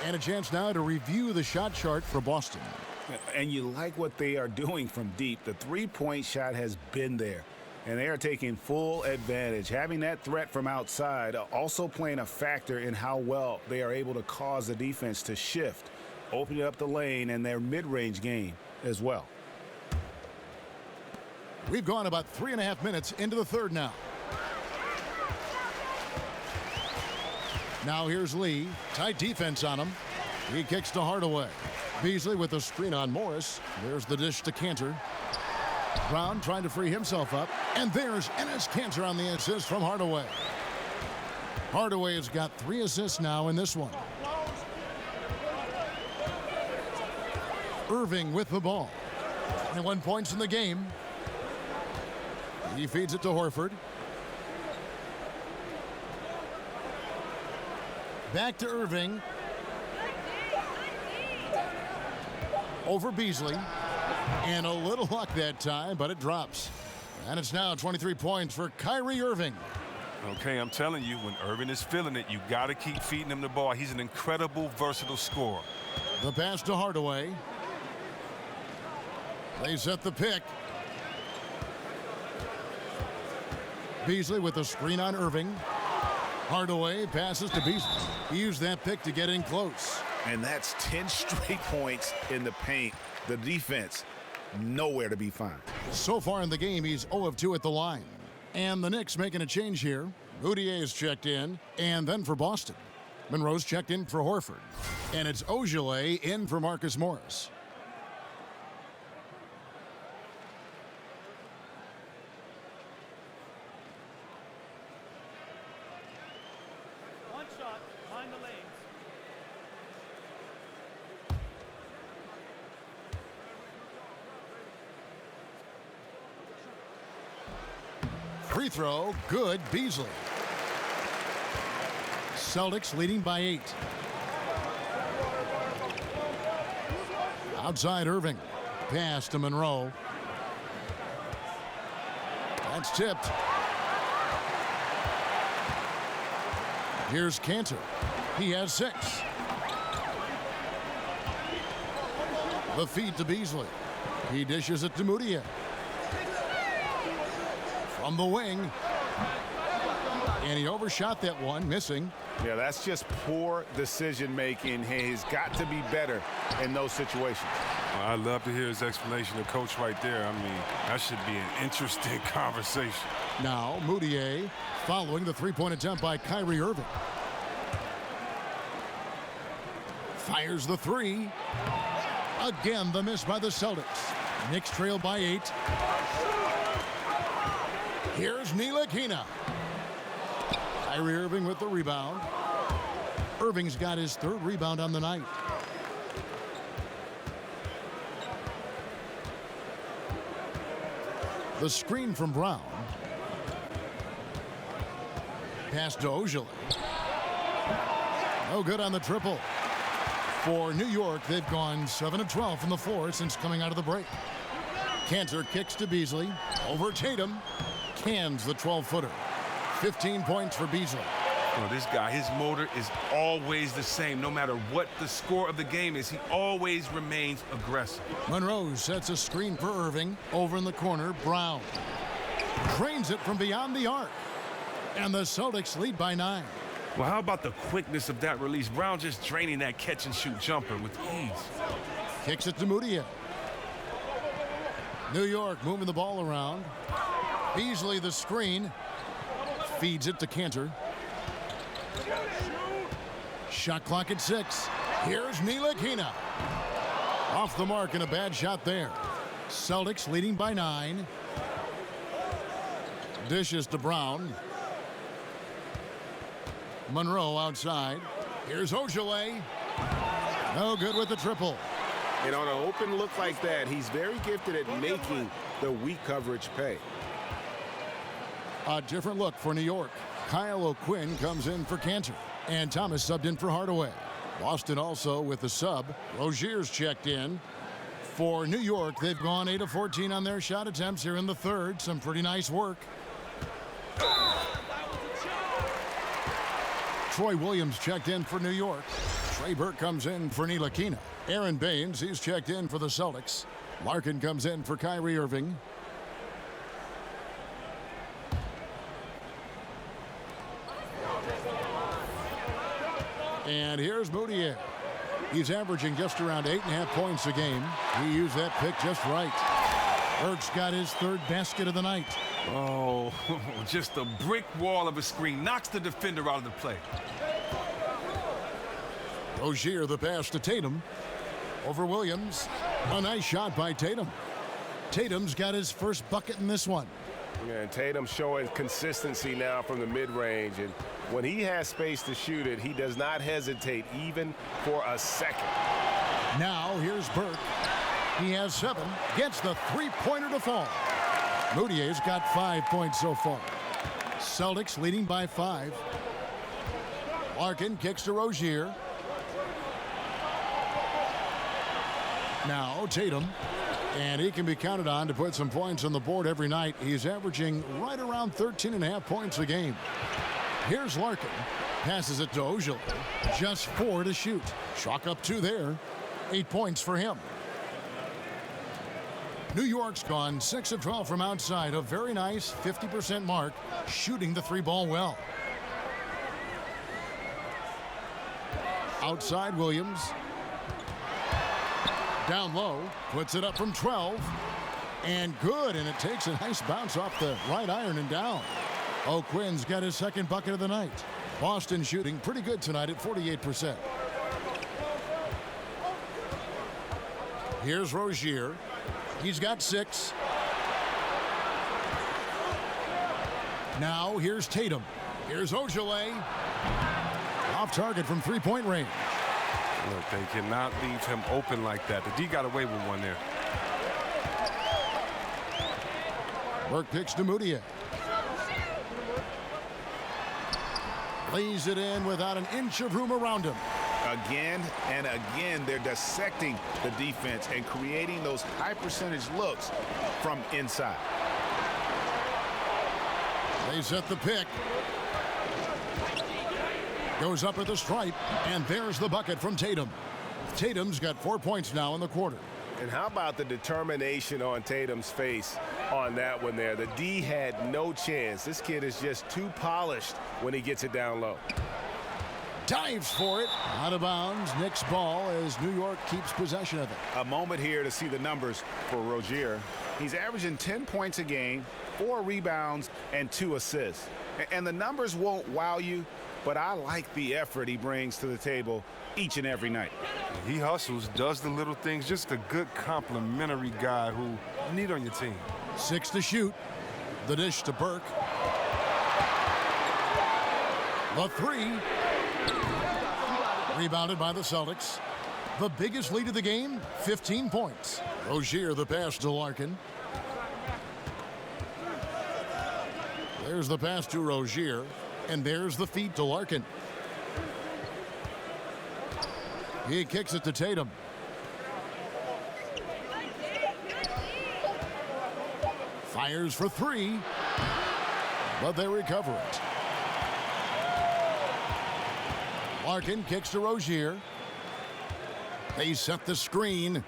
And a chance now to review the shot chart for Boston. And you like what they are doing from deep. The three-point shot has been there, and they are taking full advantage. Having that threat from outside also playing a factor in how well they are able to cause the defense to shift, opening up the lane and their mid-range game as well. We've gone about 3.5 minutes into the third now. Now here's Lee. Tight defense on him. He kicks to Hardaway. Beasley with the screen on Morris. There's the dish to Cantor. Brown trying to free himself up. And there's Enes Cantor on the assist from Hardaway. Hardaway has got 3 assists now in this one. Irving with the ball. 21 points in the game. He feeds it to Horford. Back to Irving. Over Beasley. And a little luck that time, but it drops. And it's now 23 points for Kyrie Irving. Okay, I'm telling you, when Irving is feeling it, you got to keep feeding him the ball. He's an incredible, versatile scorer. The pass to Hardaway. They set the pick. Beasley with the screen on Irving. Hardaway passes to Beasley. He used that pick to get in close. And that's 10 straight points in the paint. The defense, nowhere to be found. So far in the game, he's 0 of 2 at the line. And the Knicks making a change here. Moutier is checked in. And then for Boston, Monroe's checked in for Horford. And it's Ogilvy in for Marcus Morris. Free throw, good, Beasley. Celtics leading by 8. Outside Irving. Pass to Monroe. That's tipped. Here's Cantor. He has 6. The feed to Beasley. He dishes it to Moutier. from the wing. And he overshot that one, missing. Yeah, that's just poor decision-making. He's got to be better in those situations. I'd love to hear his explanation of coach right there. I mean, that should be an interesting conversation. Now, Moutier following the three-point attempt by Kyrie Irving. Fires the three. Again, the miss by the Celtics. Knicks trail by 8. Here's Ntilikina. Kyrie Irving with the rebound. Irving's got his 3rd rebound on the night. The screen from Brown. Pass to Ojale. No good on the triple. For New York, they've gone 7 of 12 from the floor since coming out of the break. Cantor kicks to Beasley. Over Tatum. Cans the 12-footer. 15 points for Beasley. Oh, this guy, his motor is always the same. No matter what the score of the game is, he always remains aggressive. Monroe sets a screen for Irving. Over in the corner, Brown. Drains it from beyond the arc. And the Celtics lead by 9. Well, how about the quickness of that release? Brown just draining that catch-and-shoot jumper with ease. Kicks it to Moutier. New York moving the ball around. Beasley the screen. Feeds it to Cantor. Shot clock at 6. Here's Ntilikina. Off the mark and a bad shot there. Celtics leading by 9. Dishes to Brown. Monroe outside. Here's Ojale. No good with the triple. And on an open look like that, he's very gifted at making the weak coverage pay. A different look for New York. Kyle O'Quinn comes in for Cantor. And Thomas subbed in for Hardaway. Boston also with the sub. Rozier's checked in. For New York, they've gone 8 of 14 on their shot attempts here in the 3rd. Some pretty nice work. Troy Williams checked in for New York. Trey Burke comes in for Ntilikina. Aaron Baines, he's checked in for the Celtics. Larkin comes in for Kyrie Irving. And here's Moutier. He's averaging just around 8.5 points a game. He used that pick just right. Burke's got his 3rd basket of the night. Oh, just a brick wall of a screen. Knocks the defender out of the play. Rozier the pass to Tatum. Over Williams. A nice shot by Tatum. Tatum's got his first bucket in this one. Yeah, and Tatum showing consistency now from the mid-range. And when he has space to shoot it, he does not hesitate even for a second. Now here's Burke. He has 7. Gets the three-pointer to fall. Moutier's got 5 points so far. Celtics leading by 5. Larkin kicks to Rozier. Now Tatum. And he can be counted on to put some points on the board every night. He's averaging right around 13.5 points a game. Here's Larkin. Passes it to Ojale. Just 4 to shoot. Chalk up 2 there. 8 points for him. New York's gone 6 of 12 from outside. A very nice 50% mark. Shooting the 3-ball well. Outside Williams. Down low, puts it up from 12, and good, and it takes a nice bounce off the right iron and down. O'Quinn's got his 2nd bucket of the night. Boston shooting pretty good tonight at 48%. Here's Rozier. He's got 6. Now here's Tatum. Here's Ojale. Off target from 3-point range. Look, they cannot leave him open like that. The D got away with one there. Burke picks to Moutier. Lays it in without an inch of room around him. Again and again, they're dissecting the defense and creating those high percentage looks from inside. They set the pick. Goes up at the stripe, and there's the bucket from Tatum. Tatum's got 4 points now in the quarter. And how about the determination on Tatum's face on that one there? The D had no chance. This kid is just too polished when he gets it down low. Dives for it. Out of bounds. Knicks ball as New York keeps possession of it. A moment here to see the numbers for Rozier. He's averaging 10 points a game, 4 rebounds, and 2 assists. And the numbers won't wow you, but I like the effort he brings to the table each and every night. He hustles, does the little things, just a good complimentary guy who you need on your team. 6 to shoot. The dish to Burke. The 3. Rebounded by the Celtics. The biggest lead of the game, 15 points. Rozier the pass to Larkin. There's the pass to Rozier, and there's the feed to Larkin. He kicks it to Tatum. Fires for 3, but they recover it. Larkin kicks to Rozier. They set the screen.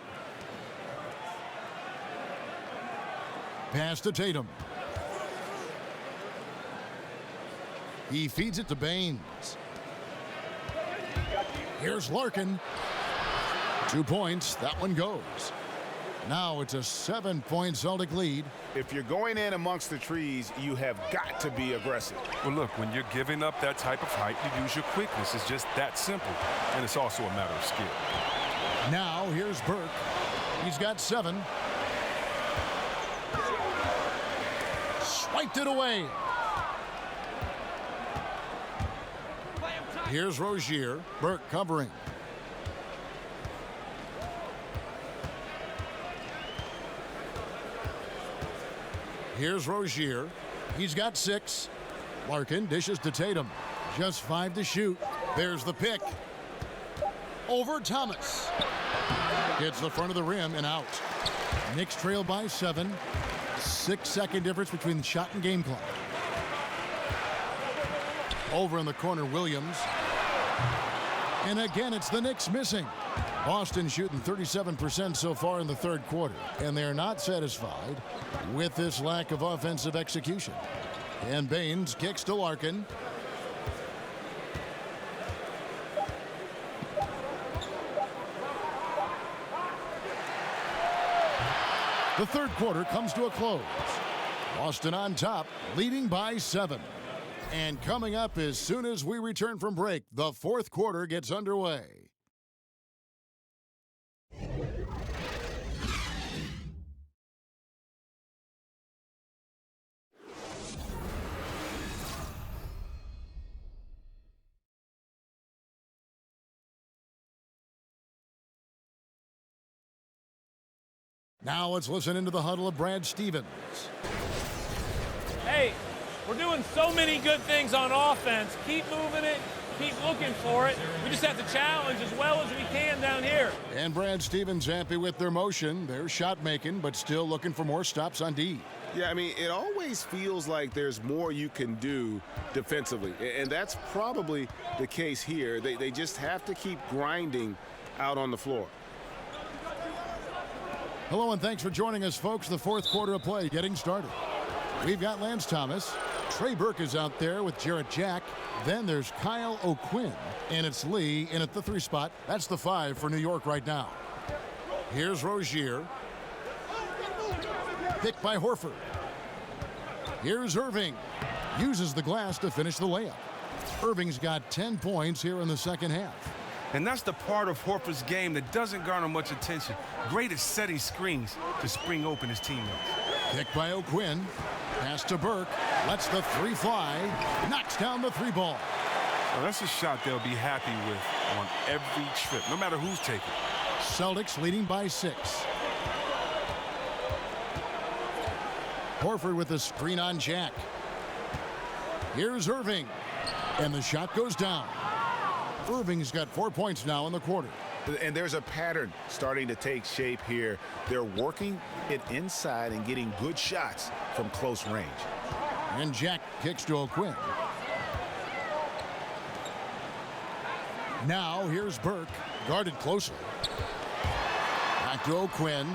Pass to Tatum. He feeds it to Baines. Here's Larkin. 2 points. That one goes. Now it's a 7-point Celtic lead. If you're going in amongst the trees, you have got to be aggressive. Well, look, when you're giving up that type of height, you use your quickness. It's just that simple. And it's also a matter of skill. Now here's Burke. He's got 7. Swiped it away. Here's Rozier. Burke covering. Here's Rozier. He's got 6. Larkin dishes to Tatum. Just 5 to shoot. There's the pick. Over Thomas. Hits the front of the rim and out. Knicks trail by 7. 6-second difference between the shot and game clock. Over in the corner, Williams. And again, it's the Knicks missing. Boston shooting 37% so far in the third quarter, and they're not satisfied with this lack of offensive execution. And Baines kicks to Larkin. The third quarter comes to a close. Boston on top, leading by 7. And coming up as soon as we return from break, the fourth quarter gets underway. Now let's listen into the huddle of Brad Stevens. Hey, we're doing so many good things on offense. Keep moving it. Keep looking for it. We just have to challenge as well as we can down here. And Brad Stevens happy with their motion. They're shot making, but still looking for more stops on D. Yeah, I mean, it always feels like there's more you can do defensively. And that's probably the case here. They just have to keep grinding out on the floor. Hello and thanks for joining us, folks. The fourth quarter of play getting started. We've got Lance Thomas. Trey Burke is out there with Jarrett Jack. Then there's Kyle O'Quinn. And it's Lee in at the 3 spot. That's the 5 for New York right now. Here's Rozier. Picked by Horford. Here's Irving. Uses the glass to finish the layup. Irving's got 10 points here in the second half. And that's the part of Horford's game that doesn't garner much attention. Great at setting screens to spring open his teammates. Picked by O'Quinn. Pass to Burke. Lets the 3 fly. Knocks down the 3 ball. Well, that's a shot they'll be happy with on every trip, no matter who's taking. Celtics leading by 6. Horford with a screen on Jack. Here's Irving. And the shot goes down. Irving's got 4 points now in the quarter. And there's a pattern starting to take shape here. They're working it inside and getting good shots from close range. And Jack kicks to O'Quinn. Now here's Burke, guarded closely. Back Back to O'Quinn.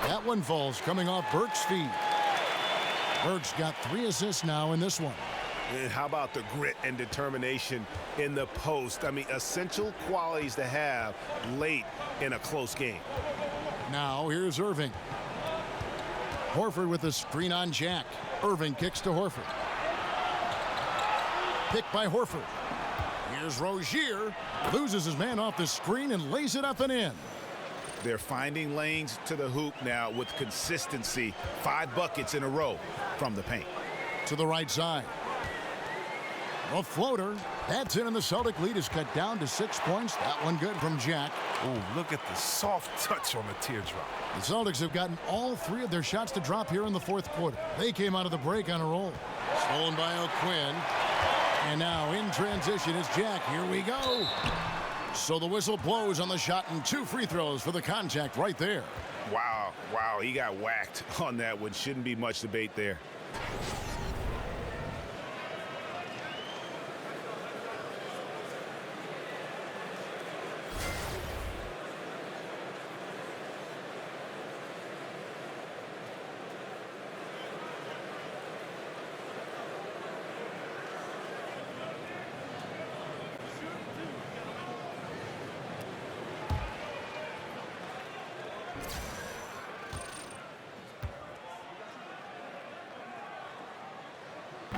That one falls coming off Burke's feet. Burke's got 3 assists now in this one. And how about the grit and determination in the post? I mean, essential qualities to have late in a close game. Now here's Irving. Horford with a screen on Jack. Irving kicks to Horford. Picked by Horford. Here's Rozier. Loses his man off the screen and lays it up and in. They're finding lanes to the hoop now with consistency. 5 buckets in a row from the paint. To the right side. A floater. That's in, and the Celtic lead is cut down to 6 points. That one good from Jack. Oh, look at the soft touch on the teardrop. The Celtics have gotten all 3 of their shots to drop here in the 4th quarter. They came out of the break on a roll. Stolen by O'Quinn. And now in transition is Jack. Here we go. So the whistle blows on the shot and 2 free throws for the contact right there. Wow, he got whacked on that one. Shouldn't be much debate there.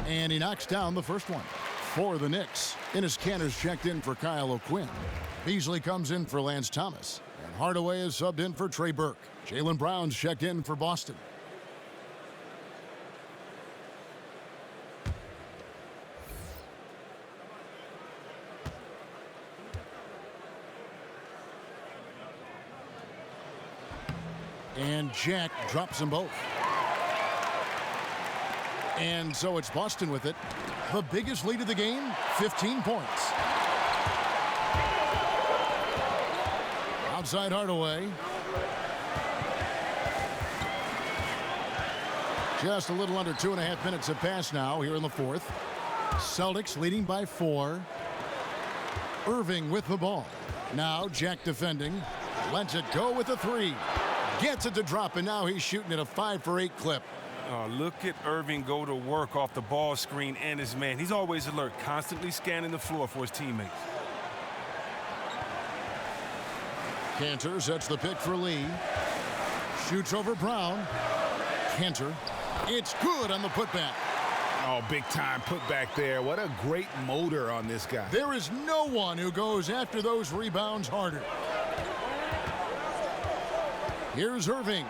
And he knocks down the first one for the Knicks. Enes Kanter's checked in for Kyle O'Quinn. Beasley comes in for Lance Thomas. And Hardaway is subbed in for Trey Burke. Jaylen Brown's checked in for Boston. And Jack drops them both. And so it's Boston with it. The biggest lead of the game, 15 points. Outside Hardaway. Just a little under 2.5 minutes have passed now here in the 4th. Celtics leading by 4. Irving with the ball. Now Jack defending. Lets it go with a 3. Gets it to drop, and now he's shooting at a 5 for 8 clip. Oh, look at Irving go to work off the ball screen and his man. He's always alert, constantly scanning the floor for his teammates. Kanter sets the pick for Lee. Shoots over Brown. Kanter. It's good on the putback. Oh, big time putback there. What a great motor on this guy. There is no one who goes after those rebounds harder. Here's Irving.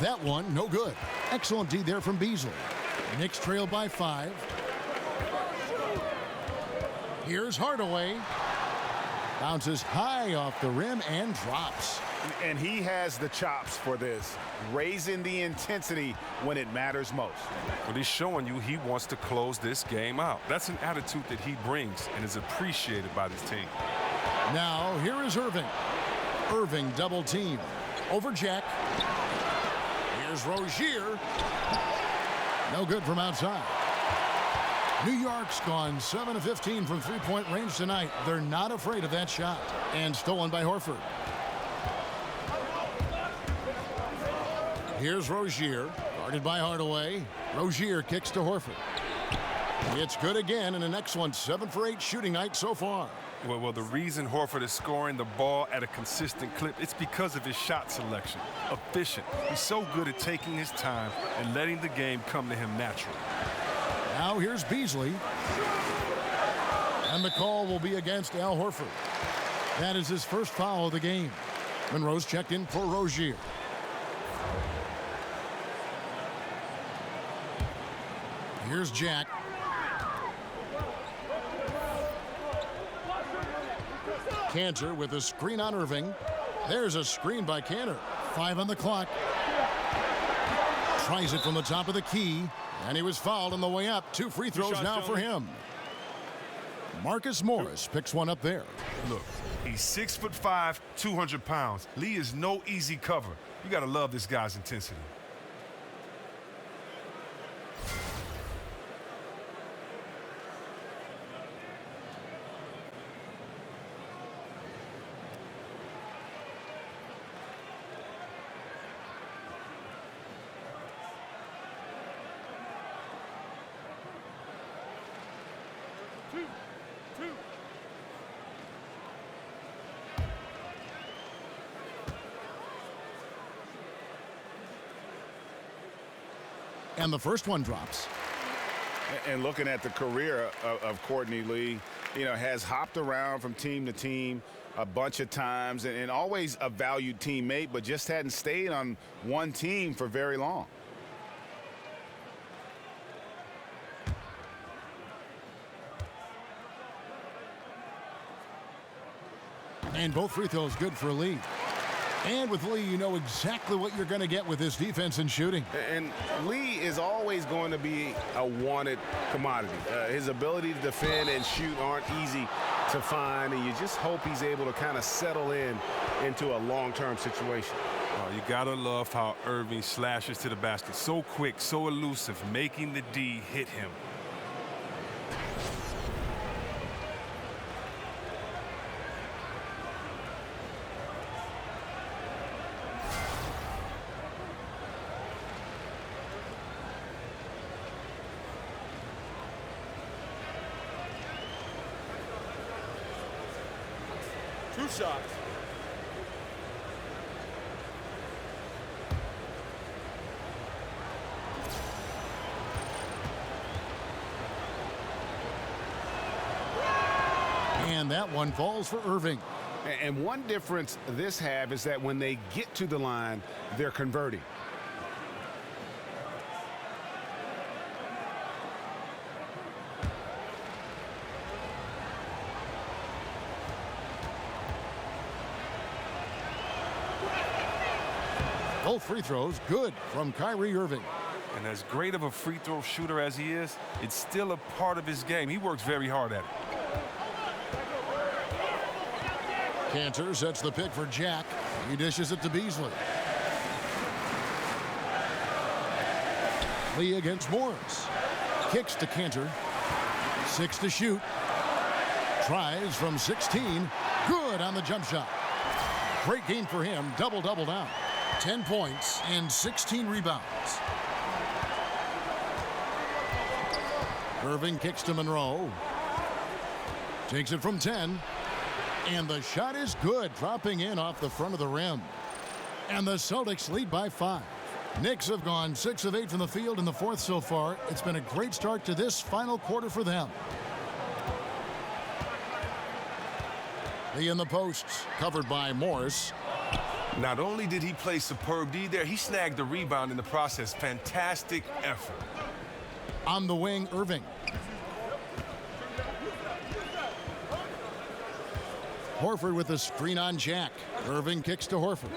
That one, no good. Excellent D there from Beasley. Knicks trail by 5. Here's Hardaway. Bounces high off the rim and drops. And he has the chops for this, raising the intensity when it matters most. But he's showing you he wants to close this game out. That's an attitude that he brings and is appreciated by this team. Now, here is Irving. Irving double team. Over Jack. Here's Rozier. No good from outside. New York's gone 7 of 15 from three-point range tonight. They're not afraid of that shot. And stolen by Horford. Here's Rozier, guarded by Hardaway. Rozier kicks to Horford. It's good again, and the next one, 7 for 8 shooting night so far. Well, the reason Horford is scoring the ball at a consistent clip, it's because of his shot selection. Efficient. He's so good at taking his time and letting the game come to him naturally. Now here's Beasley. And the call will be against Al Horford. That is his first foul of the game. Monroe's checked in for Rozier. Here's Jack. Kanter with a screen on Irving. There's a screen by Kanter. 5 on the clock. Tries it from the top of the key. And he was fouled on the way up. 2 free throws now for him. Marcus Morris picks one up there. Look, he's 6'5", 200 pounds. Lee is no easy cover. You got to love this guy's intensity. And the first one drops. And looking at the career of Courtney Lee, has hopped around from team to team a bunch of times and always a valued teammate, but just hadn't stayed on one team for very long. And both free throws good for Lee. And with Lee, you know exactly what you're going to get with his defense and shooting. And Lee is always going to be a wanted commodity. His ability to defend and shoot aren't easy to find, and you just hope he's able to kind of settle into a long-term situation. You got to love how Irving slashes to the basket. So quick, so elusive, making the D hit him. Two shots. And that one falls for Irving. And one difference this half is that when they get to the line, they're converting. Both free throws good from Kyrie Irving. And as great of a free throw shooter as he is, it's still a part of his game. He works very hard at it. Cantor sets the pick for Jack. He dishes it to Beasley. Lee against Morris. Kicks to Cantor. 6 to shoot. Tries from 16. Good on the jump shot. Great game for him. Double-double now. 10 points and 16 rebounds. Irving kicks to Monroe. Takes it from 10. And the shot is good, dropping in off the front of the rim. And the Celtics lead by 5. Knicks have gone 6 of 8 from the field in the fourth so far. It's been a great start to this final quarter for them. Lee in the posts, covered by Morris. Not only did he play superb D there, he snagged the rebound in the process. Fantastic effort. On the wing, Irving. Horford with a screen on Jack. Irving kicks to Horford.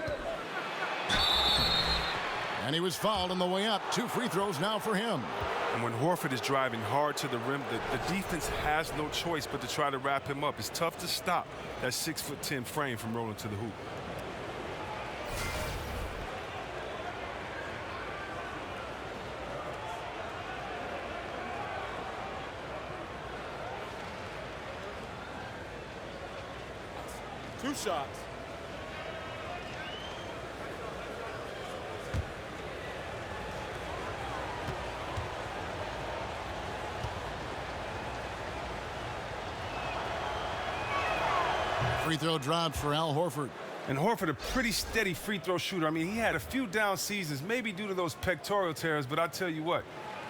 And he was fouled on the way up. 2 free throws now for him. And when Horford is driving hard to the rim, the defense has no choice but to try to wrap him up. It's tough to stop that 6'10" frame from rolling to the hoop. Two shots. Free throw drops for Al Horford. And Horford, a pretty steady free throw shooter. I mean, he had a few down seasons, maybe due to those pectoral tears, but I tell you what,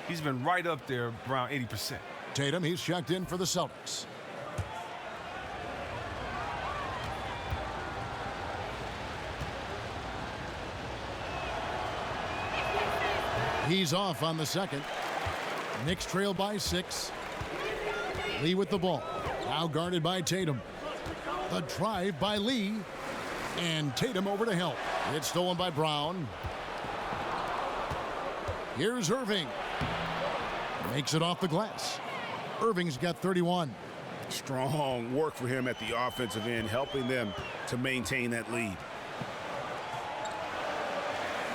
he's been right up there around 80%. Tatum, he's checked in for the Celtics. He's off on the second. Knicks trail by 6. Lee with the ball. Now guarded by Tatum. The drive by Lee. And Tatum over to help. It's stolen by Brown. Here's Irving. Makes it off the glass. Irving's got 31. Strong work for him at the offensive end, helping them to maintain that lead.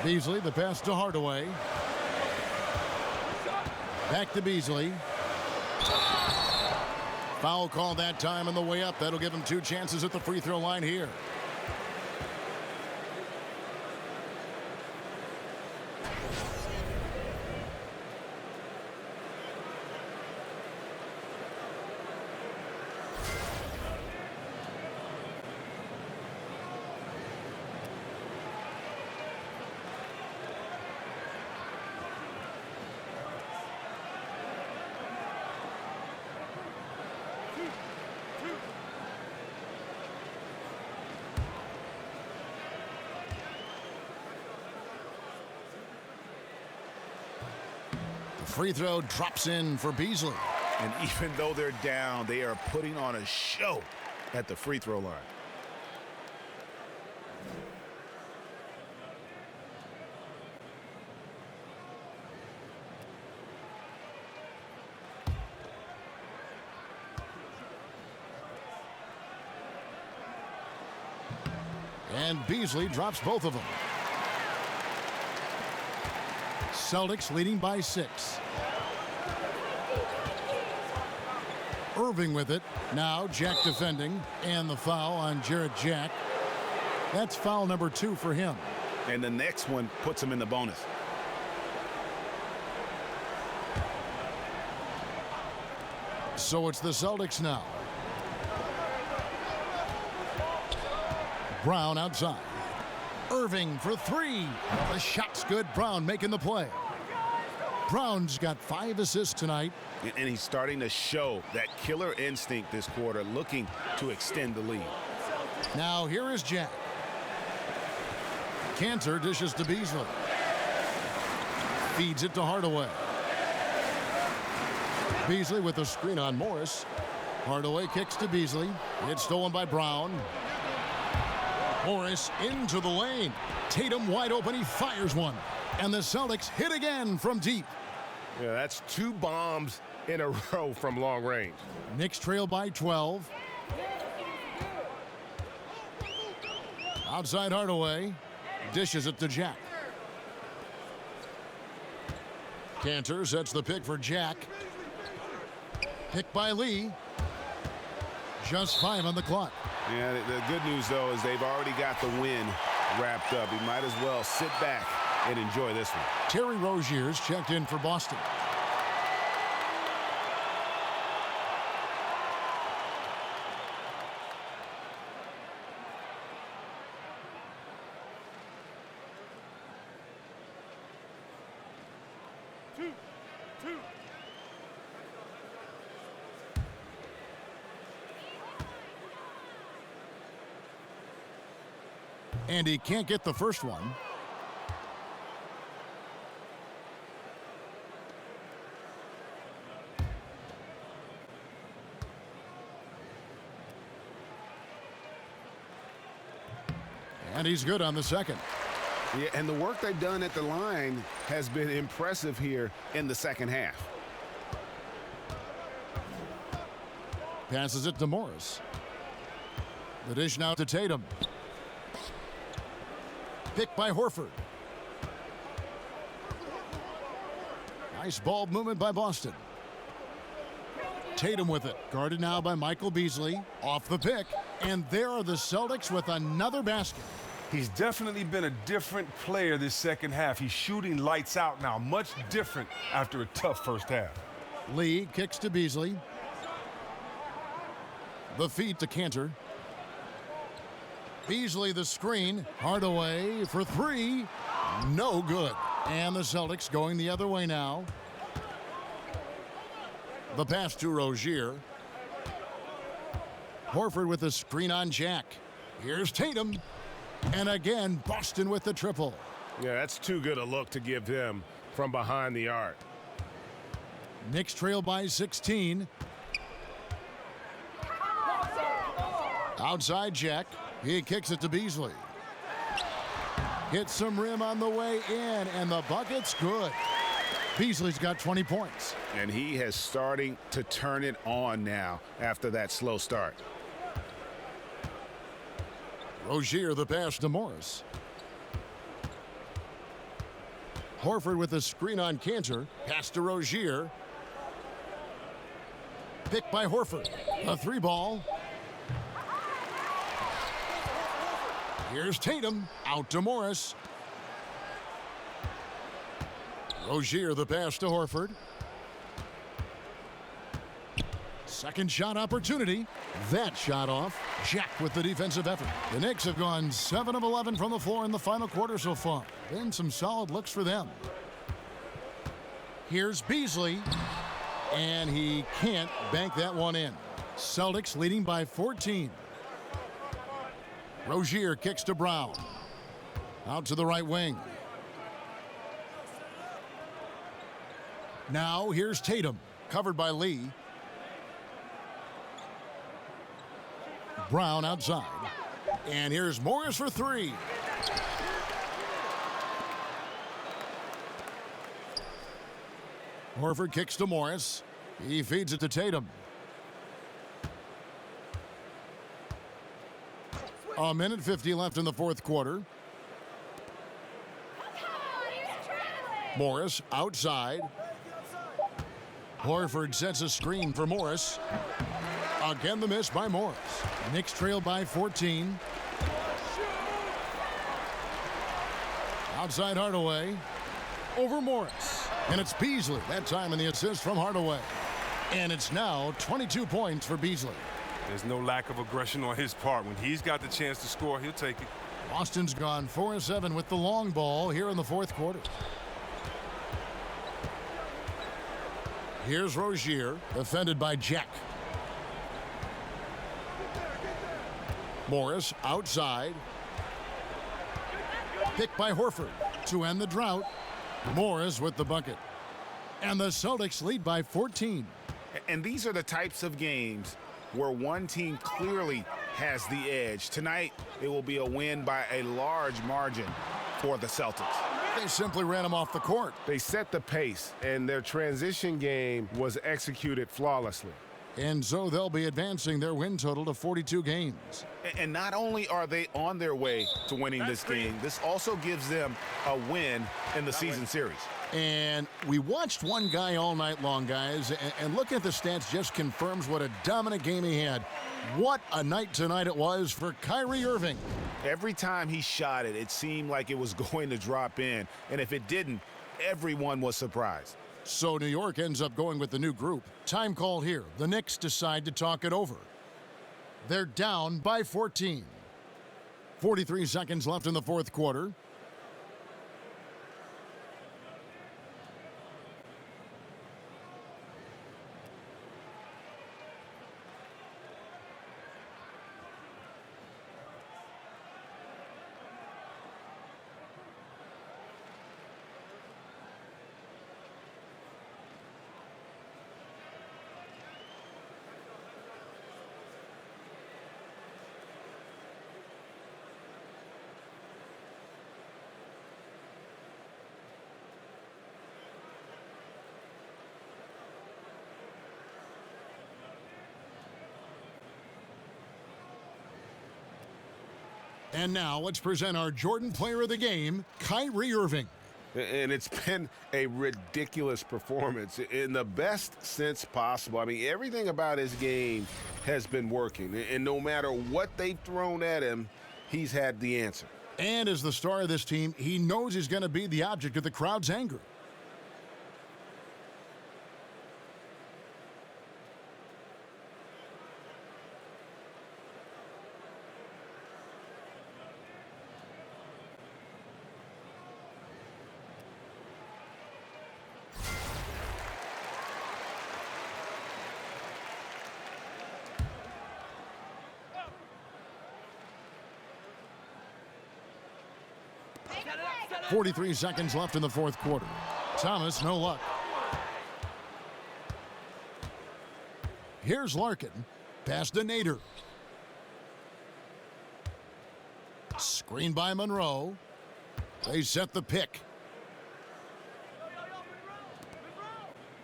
Beasley, the pass to Hardaway. Back to Beasley. Foul call that time on the way up. That'll give him 2 chances at the free throw line here. Free throw drops in for Beasley. And even though they're down, they are putting on a show at the free throw line. And Beasley drops both of them. Celtics leading by 6. Irving with it. Now Jack defending. And the foul on Jarrett Jack. That's foul number 2 for him. And the next one puts him in the bonus. So it's the Celtics now. Brown outside. Irving for 3. The shot's good. Brown making the play. Brown's got 5 assists tonight. And he's starting to show that killer instinct this quarter, looking to extend the lead. Now here is Jack. Cantor dishes to Beasley. Feeds it to Hardaway. Beasley with the screen on Morris. Hardaway kicks to Beasley. It's stolen by Brown. Morris into the lane. Tatum wide open. He fires one. And the Celtics hit again from deep. Yeah, that's 2 bombs in a row from long range. Knicks trail by 12. Outside Hardaway. Dishes it to Jack. Cantor sets the pick for Jack. Pick by Lee. Just 5 on the clock. Yeah, the good news, though, is they've already got the win wrapped up. He might as well sit back and enjoy this one. Terry Rozier's checked in for Boston. And he can't get the first one. And he's good on the second. Yeah, and the work they've done at the line has been impressive here in the second half. Passes it to Morris. The dish now to Tatum. Pick by Horford. Nice ball movement by Boston. Tatum with it. Guarded now by Michael Beasley. Off the pick. And there are the Celtics with another basket. He's definitely been a different player this second half. He's shooting lights out now. Much different after a tough first half. Lee kicks to Beasley. The feed to Cantor. Beasley the screen. Hardaway for 3. No good. And the Celtics going the other way now. The pass to Rozier. Horford with the screen on Jack. Here's Tatum. And again, Boston with the triple. Yeah, that's too good a look to give him from behind the arc. Knicks trail by 16. Outside Jack. He kicks it to Beasley. Hits some rim on the way in, and the bucket's good. Beasley's got 20 points. And he has starting to turn it on now after that slow start. Rozier the pass to Morris. Horford with the screen on Cantor. Pass to Rozier. Pick by Horford. A 3-ball. Here's Tatum. Out to Morris. Rozier the pass to Horford. Second shot opportunity. That shot off. Jack with the defensive effort. The Knicks have gone 7 of 11 from the floor in the final quarter so far. Been some solid looks for them. Here's Beasley. And he can't bank that one in. Celtics leading by 14. Rozier kicks to Brown. Out to the right wing. Now here's Tatum, covered by Lee. Brown outside. And here's Morris for three. Horford kicks to Morris. He feeds it to Tatum. A minute 50 left in the fourth quarter. Morris outside. Horford sets a screen for Morris. Again, the miss by Morris. Knicks trail by 14. Outside Hardaway. Over Morris. And it's Beasley. That time in the assist from Hardaway. And it's now 22 points for Beasley. There's no lack of aggression on his part. When he's got the chance to score, he'll take it. Boston's gone 4-7 with the long ball here in the fourth quarter. Here's Rozier, defended by Jack. Morris outside. Picked by Horford to end the drought. Morris with the bucket. And the Celtics lead by 14. And these are the types of games where one team clearly has the edge. Tonight, it will be a win by a large margin for the Celtics. They simply ran them off the court. They set the pace, and their transition game was executed flawlessly. And so they'll be advancing their win total to 42 games. And not only are they on their way to winning this game, this also gives them a win in the season series. And we watched one guy all night long, guys, and looking at the stats just confirms what a dominant game he had. What a night tonight it was for Kyrie Irving. Every time he shot it, it seemed like it was going to drop in. And if it didn't, everyone was surprised. So New York ends up going with the new group. Time called here. The Knicks decide to talk it over. They're down by 14. 43 seconds left in the fourth quarter. And now let's present our Jordan Player of the Game, Kyrie Irving. And it's been a ridiculous performance in the best sense possible. I mean, everything about his game has been working. And no matter what they've thrown at him, he's had the answer. And as the star of this team, he knows he's going to be the object of the crowd's anger. .43 seconds left in the fourth quarter. Thomas, no luck. Here's Larkin. Pass to Nader. Screen by Monroe. They set the pick.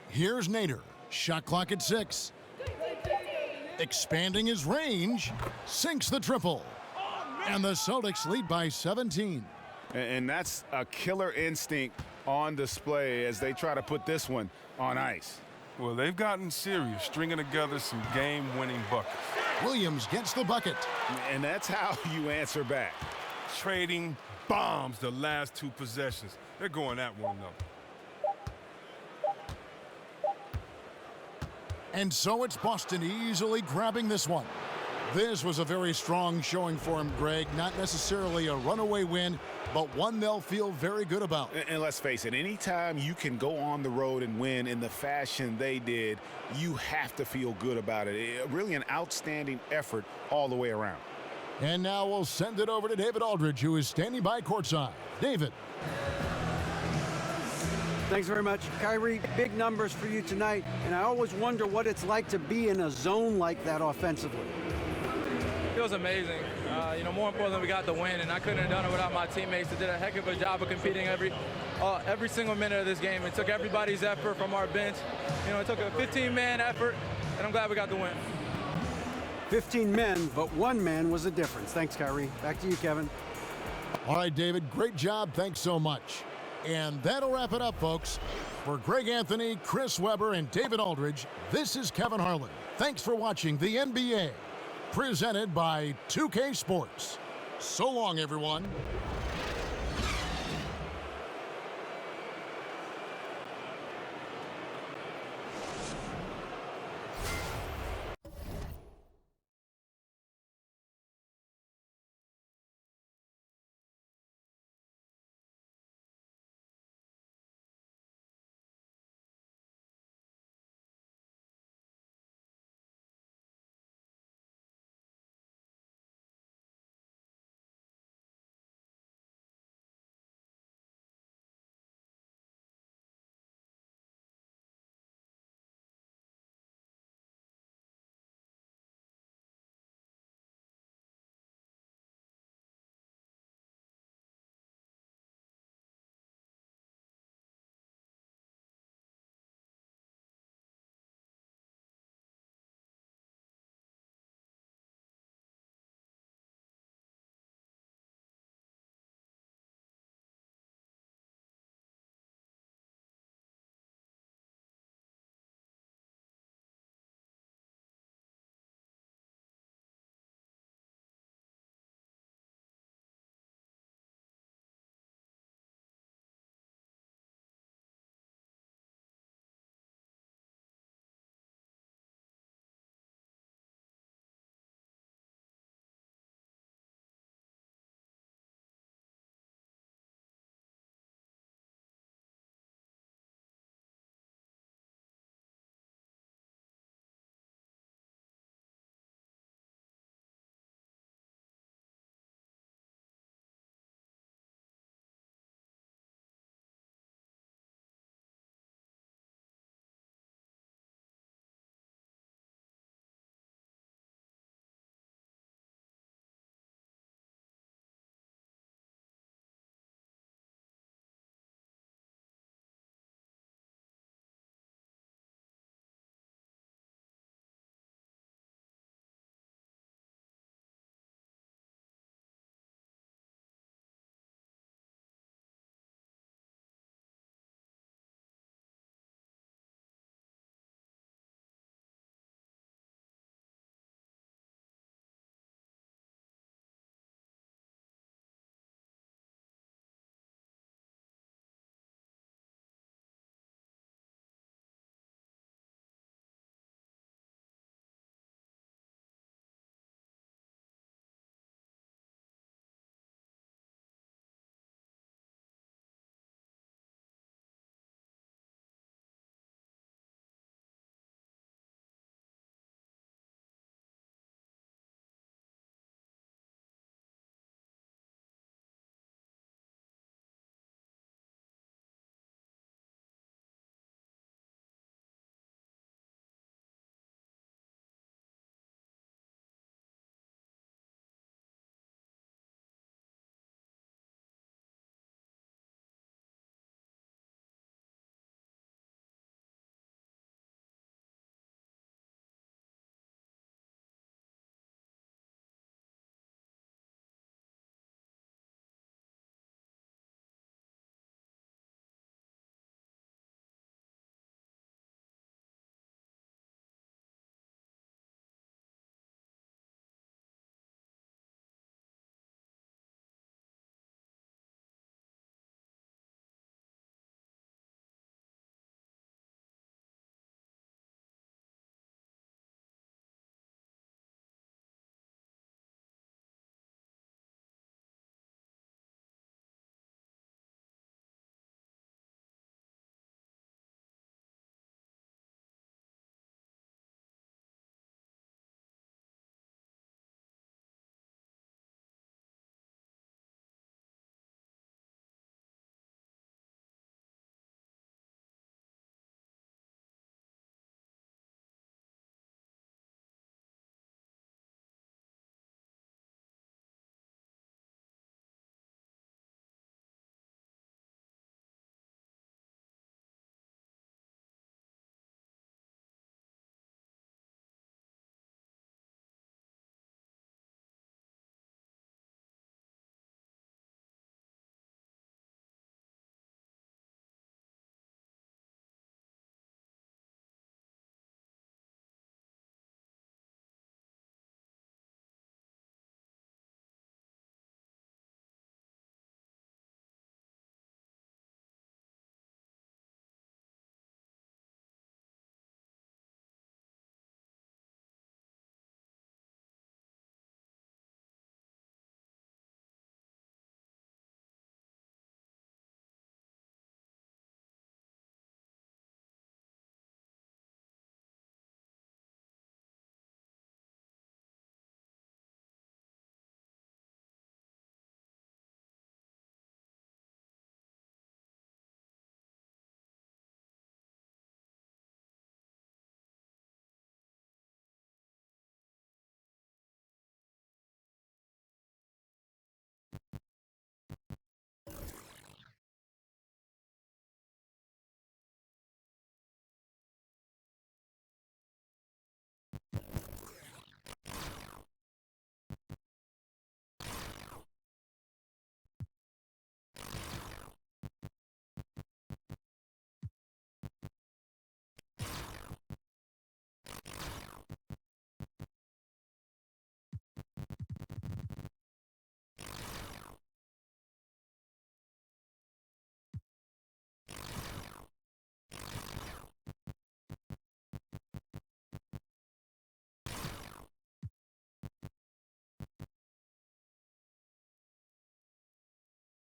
Here's Nader. Shot clock at 6. Expanding his range. Sinks the triple. And the Celtics lead by 17. And that's a killer instinct on display as they try to put this one on ice. Well, they've gotten serious, stringing together some game-winning buckets. Williams gets the bucket. And that's how you answer back. Trading bombs the last two possessions. They're going at one another. And so it's Boston easily grabbing this one. This was a very strong showing for him, Greg. Not necessarily a runaway win, but one they'll feel very good about. And let's face it, anytime you can go on the road and win in the fashion they did, you have to feel good about it. Really an outstanding effort all the way around. And now we'll send it over to David Aldridge, who is standing by courtside. David. Thanks very much. Kyrie, big numbers for you tonight, and I always wonder what it's like to be in a zone like that offensively. It was amazing. More importantly, we got the win, and I couldn't have done it without my teammates that did a heck of a job of competing every single minute of this game. It took everybody's effort from our bench. It took a 15-man effort, and I'm glad we got the win. 15 men, but one man was the difference. Thanks, Kyrie. Back to you, Kevin. All right, David, great job. Thanks so much. And that'll wrap it up, folks. For Greg Anthony, Chris Webber, and David Aldridge, this is Kevin Harlan. Thanks for watching the NBA, presented by 2K Sports. So long, everyone.